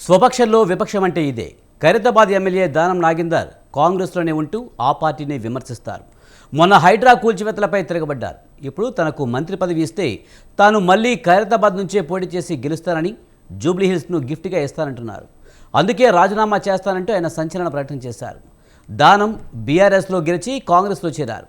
స్వపక్షంలో విపక్షం అంటే ఇదే. ఖైరతాబాద్ ఎమ్మెల్యే దానం నాగేందర్ కాంగ్రెస్లోనే ఉంటూ ఆ పార్టీని విమర్శిస్తారు. మొన్న హైడ్రా కూల్చివేతలపై తిరగబడ్డారు. ఇప్పుడు తనకు మంత్రి పదవి ఇస్తే తాను మళ్ళీ ఖైరతాబాద్ నుంచే పోటీ చేసి గెలుస్తానని, జూబ్లీహిల్స్ను గిఫ్ట్గా ఇస్తానంటున్నారు. అందుకే రాజీనామా చేస్తానంటూ ఆయన సంచలన ప్రకటన చేశారు. దానం బీఆర్ఎస్లో గెలిచి కాంగ్రెస్లో చేరారు.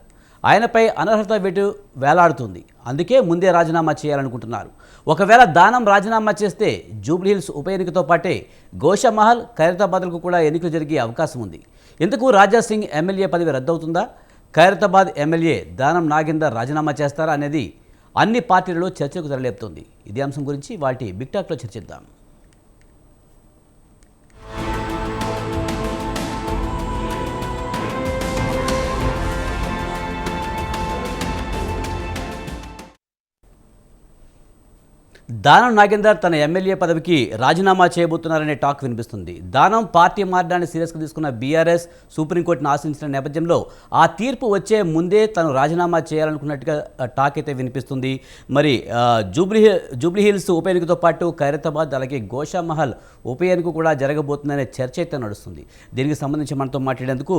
ఆయనపై అనర్హత వేటు వేలాడుతుంది. అందుకే ముందే రాజీనామా చేయాలనుకుంటున్నారు. ఒకవేళ దానం రాజీనామా చేస్తే జూబ్లీహిల్స్ ఉప ఎన్నికతో పాటే గోషామహల్, ఖైరతాబాద్లకు కూడా ఎన్నికలు జరిగే అవకాశం ఉంది. ఇంతకు రాజా సింగ్ ఎమ్మెల్యే పదవి రద్దవుతుందా? ఖైరతాబాద్ ఎమ్మెల్యే దానం నాగేందర్ రాజీనామా చేస్తారా అనేది అన్ని పార్టీలలో చర్చకు తెరలేపుతోంది. ఇదే అంశం గురించి వాటి బిగ్ టాక్లో చర్చిద్దాం. దానం నాగేందర్ తన ఎమ్మెల్యే పదవికి రాజీనామా చేయబోతున్నారనే టాక్ వినిపిస్తుంది. దానం పార్టీ మారడాన్ని సీరియస్గా తీసుకున్న బీఆర్ఎస్ సుప్రీంకోర్టును ఆశ్రయించిన నేపథ్యంలో ఆ తీర్పు వచ్చే ముందే తను రాజీనామా చేయాలనుకున్నట్టుగా టాక్ అయితే వినిపిస్తుంది. మరి జూబ్లీహిల్స్ ఉప ఎన్నికతో పాటు ఖైరతాబాద్ అలాగే గోషామహల్ ఉప ఎన్నిక కూడా జరగబోతుందనే చర్చ అయితే నడుస్తుంది. దీనికి సంబంధించి మనతో మాట్లాడేందుకు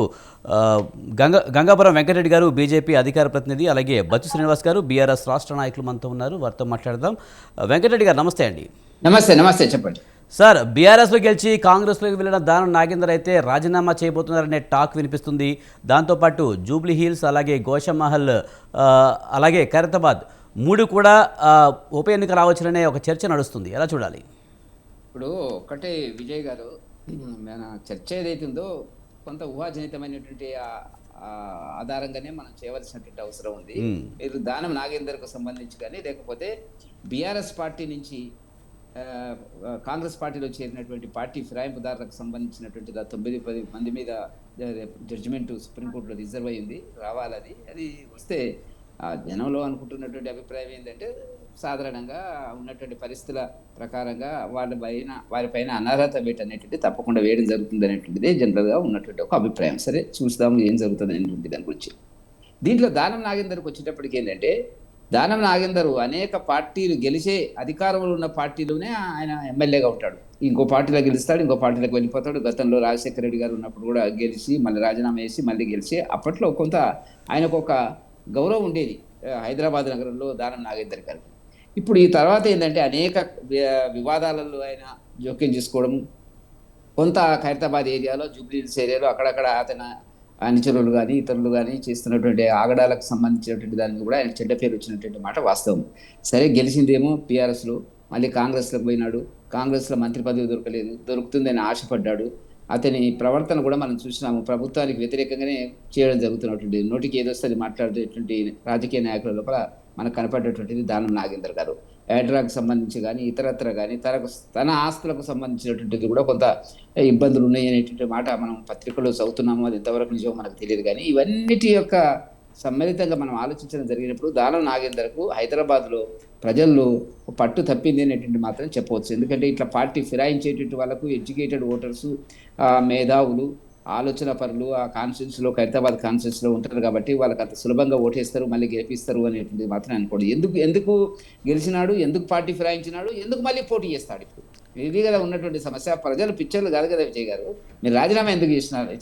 గంగాపురం వెంకటరెడ్డి గారు, బీజేపీ అధికార ప్రతినిధి, అలాగే బచ్చు శ్రీనివాస్ గారు, బీఆర్ఎస్ రాష్ట్ర నాయకులు మనతో ఉన్నారు. వారితో మాట్లాడదాం. వెంకటరెడ్డి గారు నమస్తే అండి. నమస్తే చెప్పండి సార్. బీఆర్ఎస్లో గెలిచి కాంగ్రెస్లోకి వెళ్ళిన దానం నాగేందర్ అయితే రాజీనామా చేయబోతున్నారనే టాక్ వినిపిస్తుంది. దాంతోపాటు జూబ్లీహిల్స్ అలాగే గోషామహల్ అలాగే ఖైరతాబాద్ మూడు కూడా ఉప ఎన్నిక రావచ్చుననే ఒక చర్చ నడుస్తుంది. ఎలా చూడాలి? ఇప్పుడు ఒకటే విజయ్ గారు, మన చర్చ ఏదైతుందో కొంత ఊహాజనితమైనటువంటి ఆధారంగానే మనం చేయవలసినటువంటి అవసరం ఉంది. మీరు దానం నాగేందర్కు సంబంధించి కానీ లేకపోతే బీఆర్ఎస్ పార్టీ నుంచి కాంగ్రెస్ పార్టీలో చేరినటువంటి పార్టీ ఫిరాయింపుదారులకు సంబంధించినటువంటి 9-10 మంది మీద జడ్జిమెంట్ సుప్రీంకోర్టులో రిజర్వ్ అయ్యింది. రావాలి అది వస్తే జనంలో అనుకుంటున్నటువంటి అభిప్రాయం ఏంటంటే సాధారణంగా ఉన్నటువంటి పరిస్థితుల ప్రకారంగా వారిపైన అనర్హత వేటు అనేటువంటి తప్పకుండా వేయడం జరుగుతుంది అనేటువంటిది జనరల్గా ఉన్నటువంటి ఒక అభిప్రాయం. సరే చూస్తాము ఏం జరుగుతుంది అనేటువంటి దాని గురించి. దీంట్లో దానం నాగేందర్కి వచ్చేటప్పటికి ఏంటంటే, దానం నాగేందర్ అనేక పార్టీలు గెలిచే అధికారంలో ఉన్న పార్టీలోనే ఆయన ఎమ్మెల్యేగా ఉంటాడు. ఇంకో పార్టీలో గెలుస్తాడు, ఇంకో పార్టీలోకి వెళ్ళిపోతాడు. గతంలో రాజశేఖర రెడ్డి గారు ఉన్నప్పుడు కూడా గెలిచి మళ్ళీ రాజీనామా చేసి మళ్ళీ గెలిచి అప్పట్లో కొంత ఆయనకు ఒక గౌరవం ఉండేది హైదరాబాద్ నగరంలో దానం నాగేందర్ గారికి. ఇప్పుడు ఈ తర్వాత ఏంటంటే అనేక వివాదాలలో ఆయన జోక్యం చేసుకోవడం, కొంత ఖైరతాబాద్ ఏరియాలో జూబ్లీహిల్స్ ఏరియాలో అక్కడక్కడ అతను అనుచరులు కానీ ఇతరులు కానీ చేస్తున్నటువంటి ఆగడాలకు సంబంధించినటువంటి దానికి కూడా ఆయన చెడ్డ పేరు వచ్చినటువంటి మాట వాస్తవం. సరే గెలిచిందేమో టీఆర్ఎస్లో, మళ్ళీ కాంగ్రెస్లోకి పోయినాడు. కాంగ్రెస్లో మంత్రి పదవి దొరుకుతుందని ఆశపడ్డాడు. అతని ప్రవర్తన కూడా మనం చూసినాము. ప్రభుత్వానికి వ్యతిరేకంగానే చేయడం జరుగుతున్నటువంటి, నోటికి ఏదొస్తుంది మాట్లాడేటువంటి రాజకీయ నాయకుల లోపల మనకు కనపడేటువంటిది దానం నాగేందర్ గారు. హైడ్రాకు సంబంధించి కానీ ఇతరత్ర కానీ తన ఆస్తులకు సంబంధించినటువంటిది కూడా కొంత ఇబ్బందులు ఉన్నాయి అనేటువంటి మాట మనం పత్రికలో చదువుతున్నాము. అది ఎంతవరకు నిజమో మనకు తెలియదు. కానీ ఇవన్నిటి యొక్క సమ్మిళితంగా మనం ఆలోచించడం జరిగినప్పుడు దానం నాగేందర్కు హైదరాబాద్లో ప్రజల్లో పట్టు తప్పింది అనేటువంటి మాత్రం చెప్పవచ్చు. ఎందుకంటే ఇట్లా పార్టీ ఫిరాయించేటువంటి వాళ్ళకు ఎడ్యుకేటెడ్ ఓటర్సు, మేధావులు, ఆలోచన పరులు ఆ కాన్స్టిట్యూన్సీలో ఖైరతాబాద్ కాన్స్టిట్యూన్సీలో ఉంటారు కాబట్టి వాళ్ళకి అంత సులభంగా ఓటేస్తారు, మళ్ళీ గెలిపిస్తారు అనేటువంటిది మాత్రం అనుకోండి. ఎందుకు గెలిచినాడు, ఎందుకు పార్టీ ఫిరాయించినాడు, ఎందుకు మళ్ళీ పోటీ చేస్తాడు? ఇప్పుడు ఇది కదా ఉన్నటువంటి సమస్య. ప్రజలు పిక్చర్లు కాదు కదా విజయ్ గారు. మీరు రాజీనామా ఎందుకు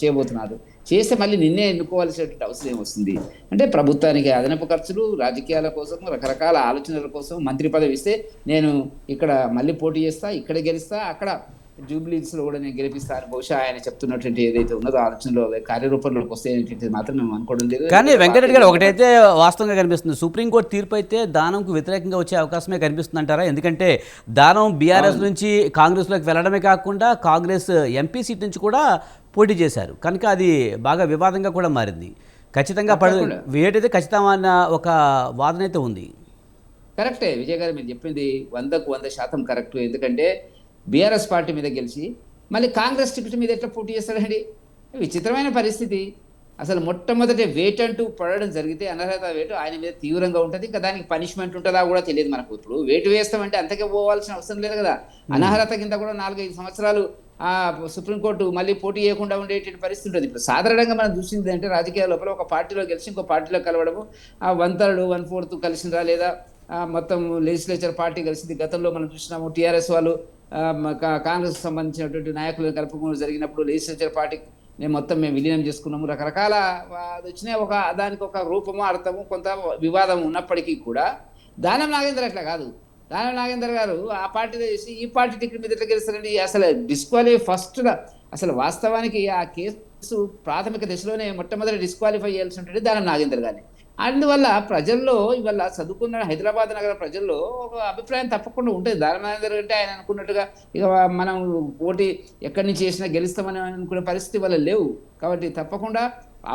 చేయబోతున్నారు? చేస్తే మళ్ళీ నిన్నే ఎన్నుకోవాల్సినటువంటి అవసరం ఏమొస్తుంది అంటే, ప్రభుత్వానికి అదనపు ఖర్చులు, రాజకీయాల కోసం, రకరకాల ఆలోచనల కోసం మంత్రి పదవి ఇస్తే నేను ఇక్కడ మళ్ళీ పోటీ చేస్తా, ఇక్కడ గెలుస్తా, అక్కడ జూబ్లీహిల్స్లో కూడా నేను గెలిపిస్తాను బహుశా ఆయన చెప్తున్నటువంటి ఏదైతే ఉన్నదో ఆలోచనలో కార్యరూపంలోకి వస్తాయనేటువంటిది మాత్రం మేము అనుకోవడం లేదు. కానీ వెంకటరెడ్డి గారు ఒకటైతే వాస్తవంగా కనిపిస్తుంది, సుప్రీంకోర్టు తీర్పు అయితే దానంకు వ్యతిరేకంగా వచ్చే అవకాశమే కనిపిస్తుంది అంటారా? ఎందుకంటే దానం బీఆర్ఎస్ నుంచి కాంగ్రెస్లోకి వెళ్ళడమే కాకుండా కాంగ్రెస్ ఎంపీ సీట్ నుంచి కూడా పోటీ చేశారు కనుక అది బాగా వివాదంగా కూడా మారింది. ఖచ్చితంగా వేటైతే ఖచ్చితంగా అన్న ఒక వాదన అయితే ఉంది. కరెక్టే విజయ్ గారు, మీరు చెప్పింది 100% కరెక్ట్. ఎందుకంటే బీఆర్ఎస్ పార్టీ మీద గెలిచి మళ్ళీ కాంగ్రెస్ టికెట్ మీద ఎట్లా పోటీ చేస్తాడండి? విచిత్రమైన పరిస్థితి. అసలు మొట్టమొదటి వేట్ అంటూ పడడం జరిగితే అనర్హత వేటు ఆయన మీద తీవ్రంగా ఉంటుంది. ఇంకా దానికి పనిష్మెంట్ ఉంటుందా కూడా తెలియదు మనకు. ఇప్పుడు వేటు వేస్తామంటే అంతకే పోవాల్సిన అవసరం లేదు కదా. అనర్హత కింద కూడా 4-5 సంవత్సరాలు సుప్రీంకోర్టు మళ్ళీ పోటీ చేయకుండా ఉండేటువంటి పరిస్థితి ఉంటుంది. ఇప్పుడు సాధారణంగా మనం చూసింది అంటే రాజకీయాల లోపల ఒక పార్టీలో గెలిచి ఇంకో పార్టీలో కలవడము, 1/3 1/4 కలిసిందా లేదా మొత్తం లెజిస్లేచర్ పార్టీ కలిసింది. గతంలో మనం చూసినాము టీఆర్ఎస్ వాళ్ళు కాంగ్రెస్ సంబంధించినటువంటి నాయకులను కలుపుకొని జరిగినప్పుడు లెజిస్లేచర్ పార్టీ మేము విలీనం చేసుకున్నాము. రకరకాల అది వచ్చిన దానికి ఒక రూపము అర్థము కొంత వివాదం ఉన్నప్పటికీ కూడా దానం నాగేందర్ అట్లా కాదు. దానం నాగేందర్ గారు ఆ పార్టీలో చేసి ఈ పార్టీ టికెట్ మీద ఎట్లా గెలుస్తారండి? అసలు డిస్క్వాలిఫై ఫస్ట్గా అసలు వాస్తవానికి ఆ కేసు ప్రాథమిక దశలోనే మొట్టమొదటి డిస్క్వాలిఫై చేయాల్సి ఉంటుంది దానం నాగేందర్ గారిని. అందువల్ల ప్రజల్లో ఇవాళ చదువుకున్న హైదరాబాద్ నగర ప్రజల్లో ఒక అభిప్రాయం తప్పకుండా ఉంటుంది. దానం నాగేందర్ అంటే ఆయన అనుకున్నట్టుగా ఇక మనం పోటీ ఎక్కడి నుంచి చేసినా గెలుస్తామని అనుకునే పరిస్థితి వల్ల లేవు. కాబట్టి తప్పకుండా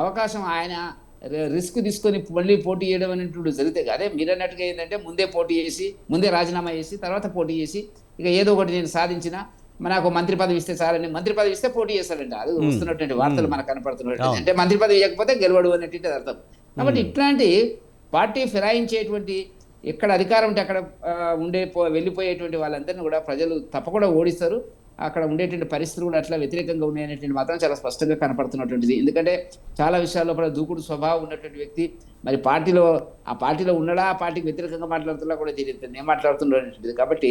అవకాశం ఆయన రిస్క్ తీసుకొని మళ్ళీ పోటీ చేయడం అనేటువంటి జరిగితే అదే మీరు అన్నట్టుగా ఏంటంటే ముందే పోటీ చేసి ముందే రాజీనామా చేసి తర్వాత పోటీ చేసి ఇక ఏదో ఒకటి నేను సాధించిన మనకు మంత్రి పదవి ఇస్తే చాలని మంత్రి పదవి ఇస్తే పోటీ చేస్తాడంట. అది వస్తున్నటువంటి వార్తలు మనకు కనపడుతున్నట్టు అంటే మంత్రి పదవి ఇవ్వకపోతే గెలవడు అనేటువంటి అర్థం. కాబట్టి ఇట్లాంటి పార్టీ ఫిరాయించేటువంటి ఎక్కడ అధికారం ఉంటే అక్కడ వెళ్ళిపోయేటువంటి వాళ్ళందరినీ కూడా ప్రజలు తప్పకుండా ఓడిస్తారు. అక్కడ ఉండేటువంటి పరిస్థితులు కూడా అట్లా వ్యతిరేకంగా ఉన్నాయనేటువంటి మాత్రం చాలా స్పష్టంగా కనపడుతున్నటువంటిది. ఎందుకంటే చాలా విషయాల్లో దూకుడు స్వభావం ఉన్నటువంటి వ్యక్తి మరి ఆ పార్టీలో ఉండడా ఆ పార్టీకి వ్యతిరేకంగా మాట్లాడుతున్నా కూడా తెలియదు నేను మాట్లాడుతున్నటువంటిది. కాబట్టి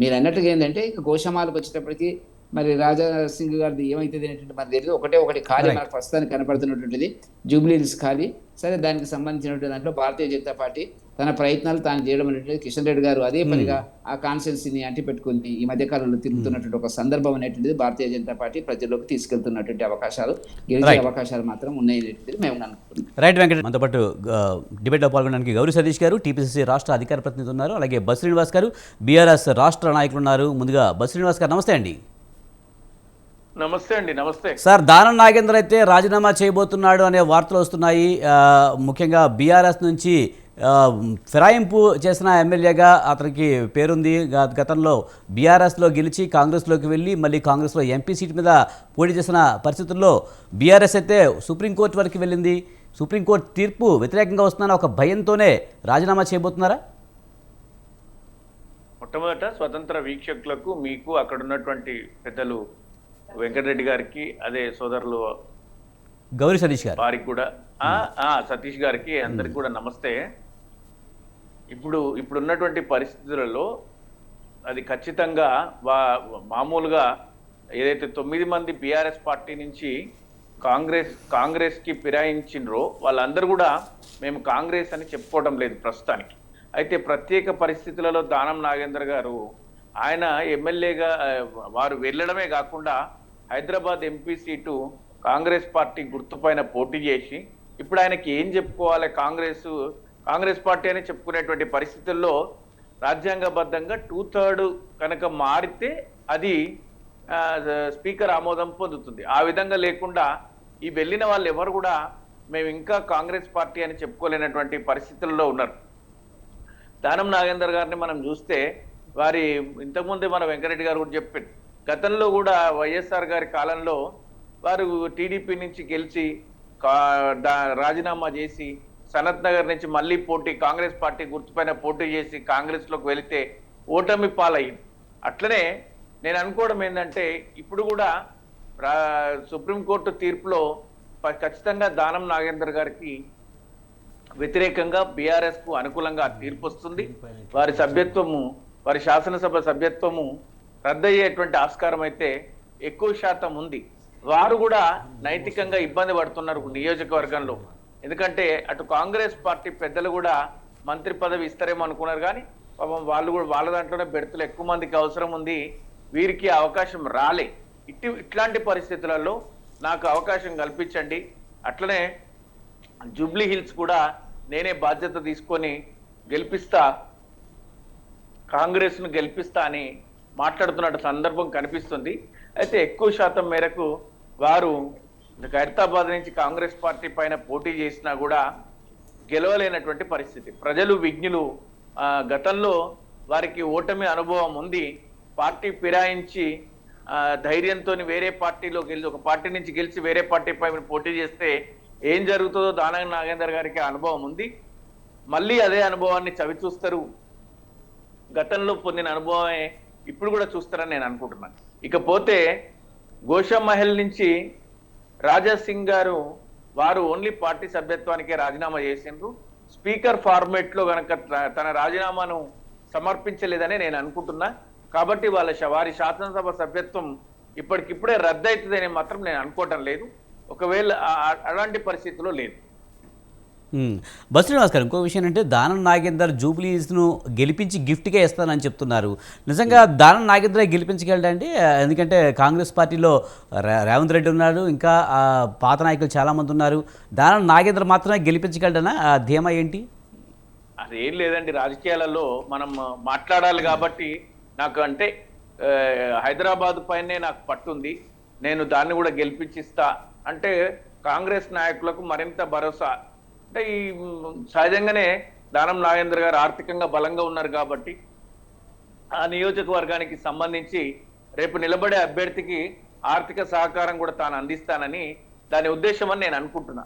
మీరు అన్నట్టుగా ఏంటంటే ఇక గోషమాలకు వచ్చేటప్పటికి మరి రాజా సింగ్ గారిది ఏమైతుంది అనేటువంటి మరి తెలియదు. ఒకటి ఖాళీ మనకు ప్రస్తుతానికి కనపడుతున్నటువంటిది జూబ్లీ హిల్స్ ఖాళీ. సరే దానికి సంబంధించినటువంటి దాంట్లో భారతీయ జనతా పార్టీ తన ప్రయత్నాలు తాను చేయడం అనేటువంటి కిషన్ రెడ్డి గారు అదే పనిగా ఆ కాన్స్టిట్యున్సీని అంటిపెట్టుకుని ఈ మధ్యకాలంలో తిరుగుతున్నటువంటి ఒక సందర్భం అనేటువంటిది భారతీయ జనతా పార్టీ ప్రజల్లోకి తీసుకెళ్తున్నటువంటి అవకాశాలు గెలిచే అవకాశాలు మాత్రం ఉన్నాయనేటువంటిది మేము అనుకుంటున్నాం. రైట్ వెంకట, మనతో పాటు డిబేట్లో పాల్గొనడానికి గౌరీ సతీష్ గారు టీపీసీసీ రాష్ట్ర అధికార ప్రతినిధి ఉన్నారు, అలాగే బస్ శ్రీనివాస్ గారు బీఆర్ఎస్ రాష్ట్ర నాయకులు ఉన్నారు. ముందుగా బస్ శ్రీనివాస్ గారు నమస్తే అండి. నమస్తే అండి. నమస్తే సార్. దానం నాగేందర్ అయితే రాజీనామా చేయబోతున్నాడు అనే వార్తలు వస్తున్నాయి. ముఖ్యంగా బీఆర్ఎస్ నుంచి ఫిరాయింపు చేసిన ఎమ్మెల్యేగా అతనికి పేరుంది. గతంలో బీఆర్ఎస్లో గెలిచి కాంగ్రెస్లోకి వెళ్ళి మళ్ళీ కాంగ్రెస్లో ఎంపీ సీట్ మీద పోటీ చేసిన పరిస్థితుల్లో బీఆర్ఎస్ అయితే సుప్రీంకోర్టు వరకు వెళ్ళింది. సుప్రీంకోర్టు తీర్పు వ్యతిరేకంగా వస్తుందన్న ఒక భయంతోనే రాజీనామా చేయబోతున్నారా? మొట్టమొదట స్వతంత్ర వీక్షకులకు మీకు అక్కడ ఉన్నటువంటి పెద్దలు వెంకటరెడ్డి గారికి అదే సోదరులు గౌరీ సతీష్ గారు వారికి కూడా సతీష్ గారికి అందరికి కూడా నమస్తే. ఇప్పుడున్నటువంటి పరిస్థితులలో అది ఖచ్చితంగా మామూలుగా ఏదైతే 9 మంది బీఆర్ఎస్ పార్టీ నుంచి కాంగ్రెస్కి ఫిరాయించిండ్రో వాళ్ళందరూ కూడా మేము కాంగ్రెస్ అని చెప్పుకోవడం లేదు ప్రస్తుతానికి. అయితే ప్రత్యేక పరిస్థితులలో దానం నాగేందర్ గారు ఆయన ఎమ్మెల్యేగా వారు వెళ్ళడమే కాకుండా Hyderabad MP seat Congress party గుర్తుపైన పోటీ చేసి ఇప్పుడు ఆయనకి ఏం చెప్పుకోవాలి, కాంగ్రెస్ పార్టీ అని చెప్పుకునేటువంటి పరిస్థితుల్లో రాజ్యాంగబద్ధంగా 2/3 కనుక మారితే అది స్పీకర్ ఆమోదం పొందుతుంది. ఆ విధంగా లేకుండా ఈ వెళ్ళిన వాళ్ళు ఎవరు కూడా మేము ఇంకా కాంగ్రెస్ పార్టీ అని చెప్పుకోలేనటువంటి పరిస్థితుల్లో ఉన్నారు. దానం నాగేందర్ గారిని మనం చూస్తే వారి ఇంతకుముందే మన వెంకరెడ్డి గారు కూడా చెప్పారు, గతంలో కూడా వైఎస్ఆర్ గారి కాలంలో వారు టీడీపీ నుంచి గెలిచి రాజీనామా చేసి సనత్ నగర్ నుంచి మళ్ళీ కాంగ్రెస్ పార్టీ గుర్తుపైన పోటీ చేసి కాంగ్రెస్లోకి వెళితే ఓటమి పాలయ్యింది. అట్లనే నేను అనుకోవడం ఏంటంటే ఇప్పుడు కూడా సుప్రీంకోర్టు తీర్పులో ఖచ్చితంగా దానం నాగేందర్ గారికి వ్యతిరేకంగా బీఆర్ఎస్ కు అనుకూలంగా తీర్పు వస్తుంది. వారి శాసనసభ సభ్యత్వము రద్దయ్యేటువంటి ఆస్కారం అయితే ఎక్కువ శాతం ఉంది. వారు కూడా నైతికంగా ఇబ్బంది పడుతున్నారు నియోజకవర్గంలో. ఎందుకంటే అటు కాంగ్రెస్ పార్టీ పెద్దలు కూడా మంత్రి పదవి ఇస్తారేమో అనుకున్నారు, కానీ పాపం వాళ్ళు కూడా వాళ్ళ దాంట్లోనే బెర్తులు ఎక్కువ మందికి అవసరం ఉంది, వీరికి అవకాశం రాలే. ఇట్లాంటి పరిస్థితులలో నాకు అవకాశం కల్పించండి, అట్లనే జూబ్లీ హిల్స్ కూడా నేనే బాధ్యత తీసుకొని కాంగ్రెస్ను గెలిపిస్తా అని మాట్లాడుతున్న సందర్భం కనిపిస్తుంది. అయితే ఎక్కువ శాతం మేరకు వారు ఖైరతాబాద్ నుంచి కాంగ్రెస్ పార్టీ పైన పోటీ చేసినా కూడా గెలవలేనటువంటి పరిస్థితి. ప్రజలు విజ్ఞులు, గతంలో వారికి ఓటమి అనుభవం ఉంది. పార్టీ ఫిరాయించి ధైర్యంతో వేరే పార్టీలో ఒక పార్టీ నుంచి గెలిచి వేరే పార్టీ పై పోటీ చేస్తే ఏం జరుగుతుందో దానం నాగేందర్ గారికి అనుభవం ఉంది. మళ్ళీ అదే అనుభవాన్ని చవిచూస్తారు. గతంలో పొందిన అనుభవమే ఇప్పుడు కూడా చూస్తారని నేను అనుకుంటున్నాను. ఇకపోతే గోషామహల్ నుంచి రాజా సింగ్ గారు వారు ఓన్లీ పార్టీ సభ్యత్వానికే రాజీనామా చేసిండ్రు. స్పీకర్ ఫార్మేట్ లో గనక తన రాజీనామాను సమర్పించలేదని నేను అనుకుంటున్నా. కాబట్టి వారి శాసనసభ సభ్యత్వం ఇప్పటికిప్పుడే రద్దవుతుందని మాత్రం నేను అనుకోవటం లేదు. ఒకవేళ అలాంటి పరిస్థితిలో లేదు. బస్ శ్రీనివాస్ గారు, ఇంకో విషయం అంటే దానం నాగేందర్ జూబ్లీస్ను గెలిపించి గిఫ్ట్గా ఇస్తానని చెప్తున్నారు. నిజంగా దానం నాగేంద్ర గెలిపించగలడండి? ఎందుకంటే కాంగ్రెస్ పార్టీలో రేవంత్ రెడ్డి ఉన్నాడు, ఇంకా పాత నాయకులు చాలామంది ఉన్నారు. దానం నాగేంద్ర మాత్రమే గెలిపించగలడనా? ధీమా ఏంటి? అదేం లేదండి, రాజకీయాలలో మనం మాట్లాడాలి కాబట్టి నాకు అంటే హైదరాబాద్ పైనే నాకు పట్టుంది, నేను దాన్ని కూడా గెలిపించిస్తా అంటే కాంగ్రెస్ నాయకులకు మరింత భరోసా. అంటే ఈ సహజంగానే దానం నాగేంద్ర గారు ఆర్థికంగా బలంగా ఉన్నారు కాబట్టి ఆ నియోజకవర్గానికి సంబంధించి రేపు నిలబడే అభ్యర్థికి ఆర్థిక సహకారం కూడా తాను అందిస్తానని దాని ఉద్దేశం అని నేను అనుకుంటున్నా.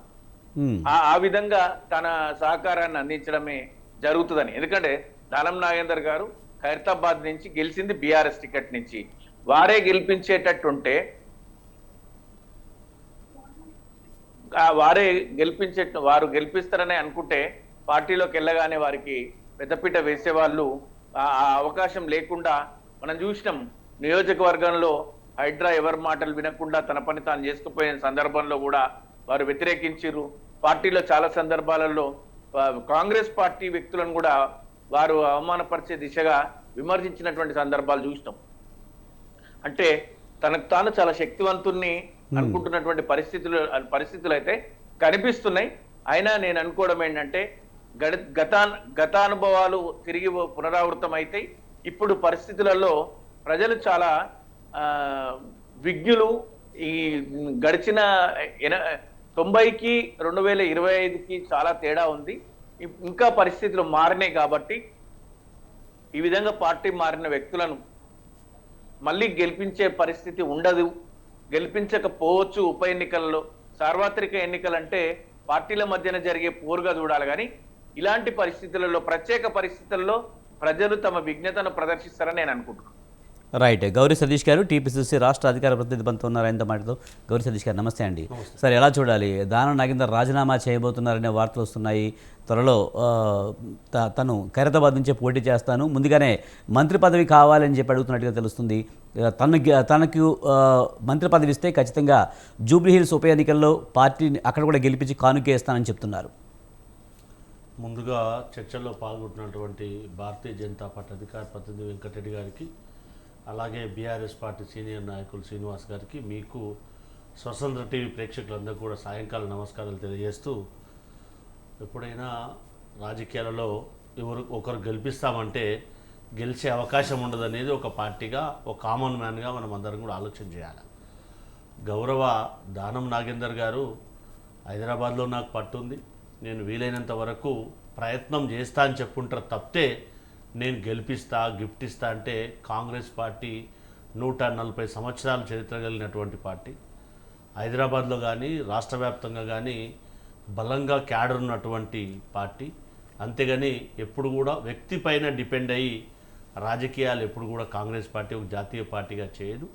ఆ విధంగా తన సహకారాన్ని అందించడమే జరుగుతుందని. ఎందుకంటే దానం నాగేందర్ గారు ఖైరతాబాద్ నుంచి గెలిచింది బీఆర్ఎస్ టికెట్ నుంచి. వారే గెలిపించేటట్టుంటే వారు గెలిపిస్తారని అనుకుంటే పార్టీలోకి వెళ్ళగానే వారికి పెద్దపీట వేసేవాళ్ళు ఆ అవకాశం లేకుండా మనం చూసినాం. నియోజకవర్గంలో హైడ్రా ఎవరి మాటలు వినకుండా తన పని తాను చేసుకుపోయిన సందర్భంలో కూడా వారు వ్యతిరేకించారు. పార్టీలో చాలా సందర్భాలలో కాంగ్రెస్ పార్టీ వ్యక్తులను కూడా వారు అవమానపరిచే దిశగా విమర్శించినటువంటి సందర్భాలు చూసినాం. అంటే తనకు తాను చాలా శక్తివంతుణ్ణి అనుకుంటున్నటువంటి పరిస్థితులు అయితే కనిపిస్తున్నాయి. అయినా నేను అనుకోవడం ఏంటంటే గతానుభవాలు తిరిగి పునరావృతం అయితే ఇప్పుడు పరిస్థితులలో ప్రజలు చాలా విజ్ఞులు. ఈ గడిచిన 90కి 2025కి చాలా తేడా ఉంది. ఇంకా పరిస్థితులు మారినాయి కాబట్టి ఈ విధంగా పార్టీ మారిన వ్యక్తులను మళ్ళీ గెలిపించే పరిస్థితి ఉండదు, గెలిపించకపోవచ్చు. ఉప ఎన్నికల్లో సార్వత్రిక ఎన్నికలంటే పార్టీల మధ్యన జరిగే పోరుగా చూడాలి. కానీ ఇలాంటి పరిస్థితులలో, ప్రత్యేక పరిస్థితుల్లో ప్రజలు తమ విజ్ఞతను ప్రదర్శిస్తారని నేను అనుకుంటున్నాను. రైట్. గౌరీ సతీష్ గారు, టీపీసీసీ రాష్ట్ర అధికార ప్రతినిధి బంతు ఉన్నారు ఆయనతో మాట్లాడుతూ. గౌరీ సతీష్ గారు నమస్తే అండి. సార్, ఎలా చూడాలి? దానం నాగేందర్ రాజీనామా చేయబోతున్నారనే వార్తలు వస్తున్నాయి. త్వరలో తను ఖైరతాబాద్ నుంచే పోటీ చేస్తాను, ముందుగానే మంత్రి పదవి కావాలని చెప్పి అడుగుతున్నట్టుగా తెలుస్తుంది. తనకు మంత్రి పదవి ఇస్తే ఖచ్చితంగా జూబ్లీహిల్స్ ఉప ఎన్నికల్లో పార్టీని అక్కడ కూడా గెలిపించి కానుకేస్తానని చెప్తున్నారు. ముందుగా చర్చల్లో పాల్గొంటున్నటువంటి భారతీయ జనతా పార్టీ అధికార ప్రతినిధి వెంకటరెడ్డి గారికి, అలాగే బీఆర్ఎస్ పార్టీ సీనియర్ నాయకులు శ్రీనివాస్ గారికి, మీకు స్వతంత్ర టీవీ ప్రేక్షకులందరూ కూడా సాయంకాలం నమస్కారాలు తెలియజేస్తూ, ఎప్పుడైనా రాజకీయాలలో ఒకరు గెలిపిస్తామంటే గెలిచే అవకాశం ఉండదనేది ఒక పార్టీగా, ఒక కామన్ మ్యాన్గా మనం అందరం కూడా ఆలోచన చేయాలి. గౌరవ దానం నాగేందర్ గారు హైదరాబాద్లో నాకు పట్టుంది, నేను వీలైనంత వరకు ప్రయత్నం చేస్తా అని చెప్పుకుంటారు తప్పితే నేను గెలిపిస్తా, గిఫ్ట్ ఇస్తా అంటే కాంగ్రెస్ పార్టీ 140 సంవత్సరాల చరిత్ర కలిగినటువంటి పార్టీ. హైదరాబాద్లో కానీ రాష్ట్ర వ్యాప్తంగా కానీ బలంగా క్యాడర్ ఉన్నటువంటి పార్టీ. అంతేగాని ఎప్పుడు కూడా వ్యక్తి పైన డిపెండ్ అయ్యి రాజకీయాలు ఎప్పుడు కూడా కాంగ్రెస్ పార్టీ ఒక జాతీయ పార్టీగా చేయదు.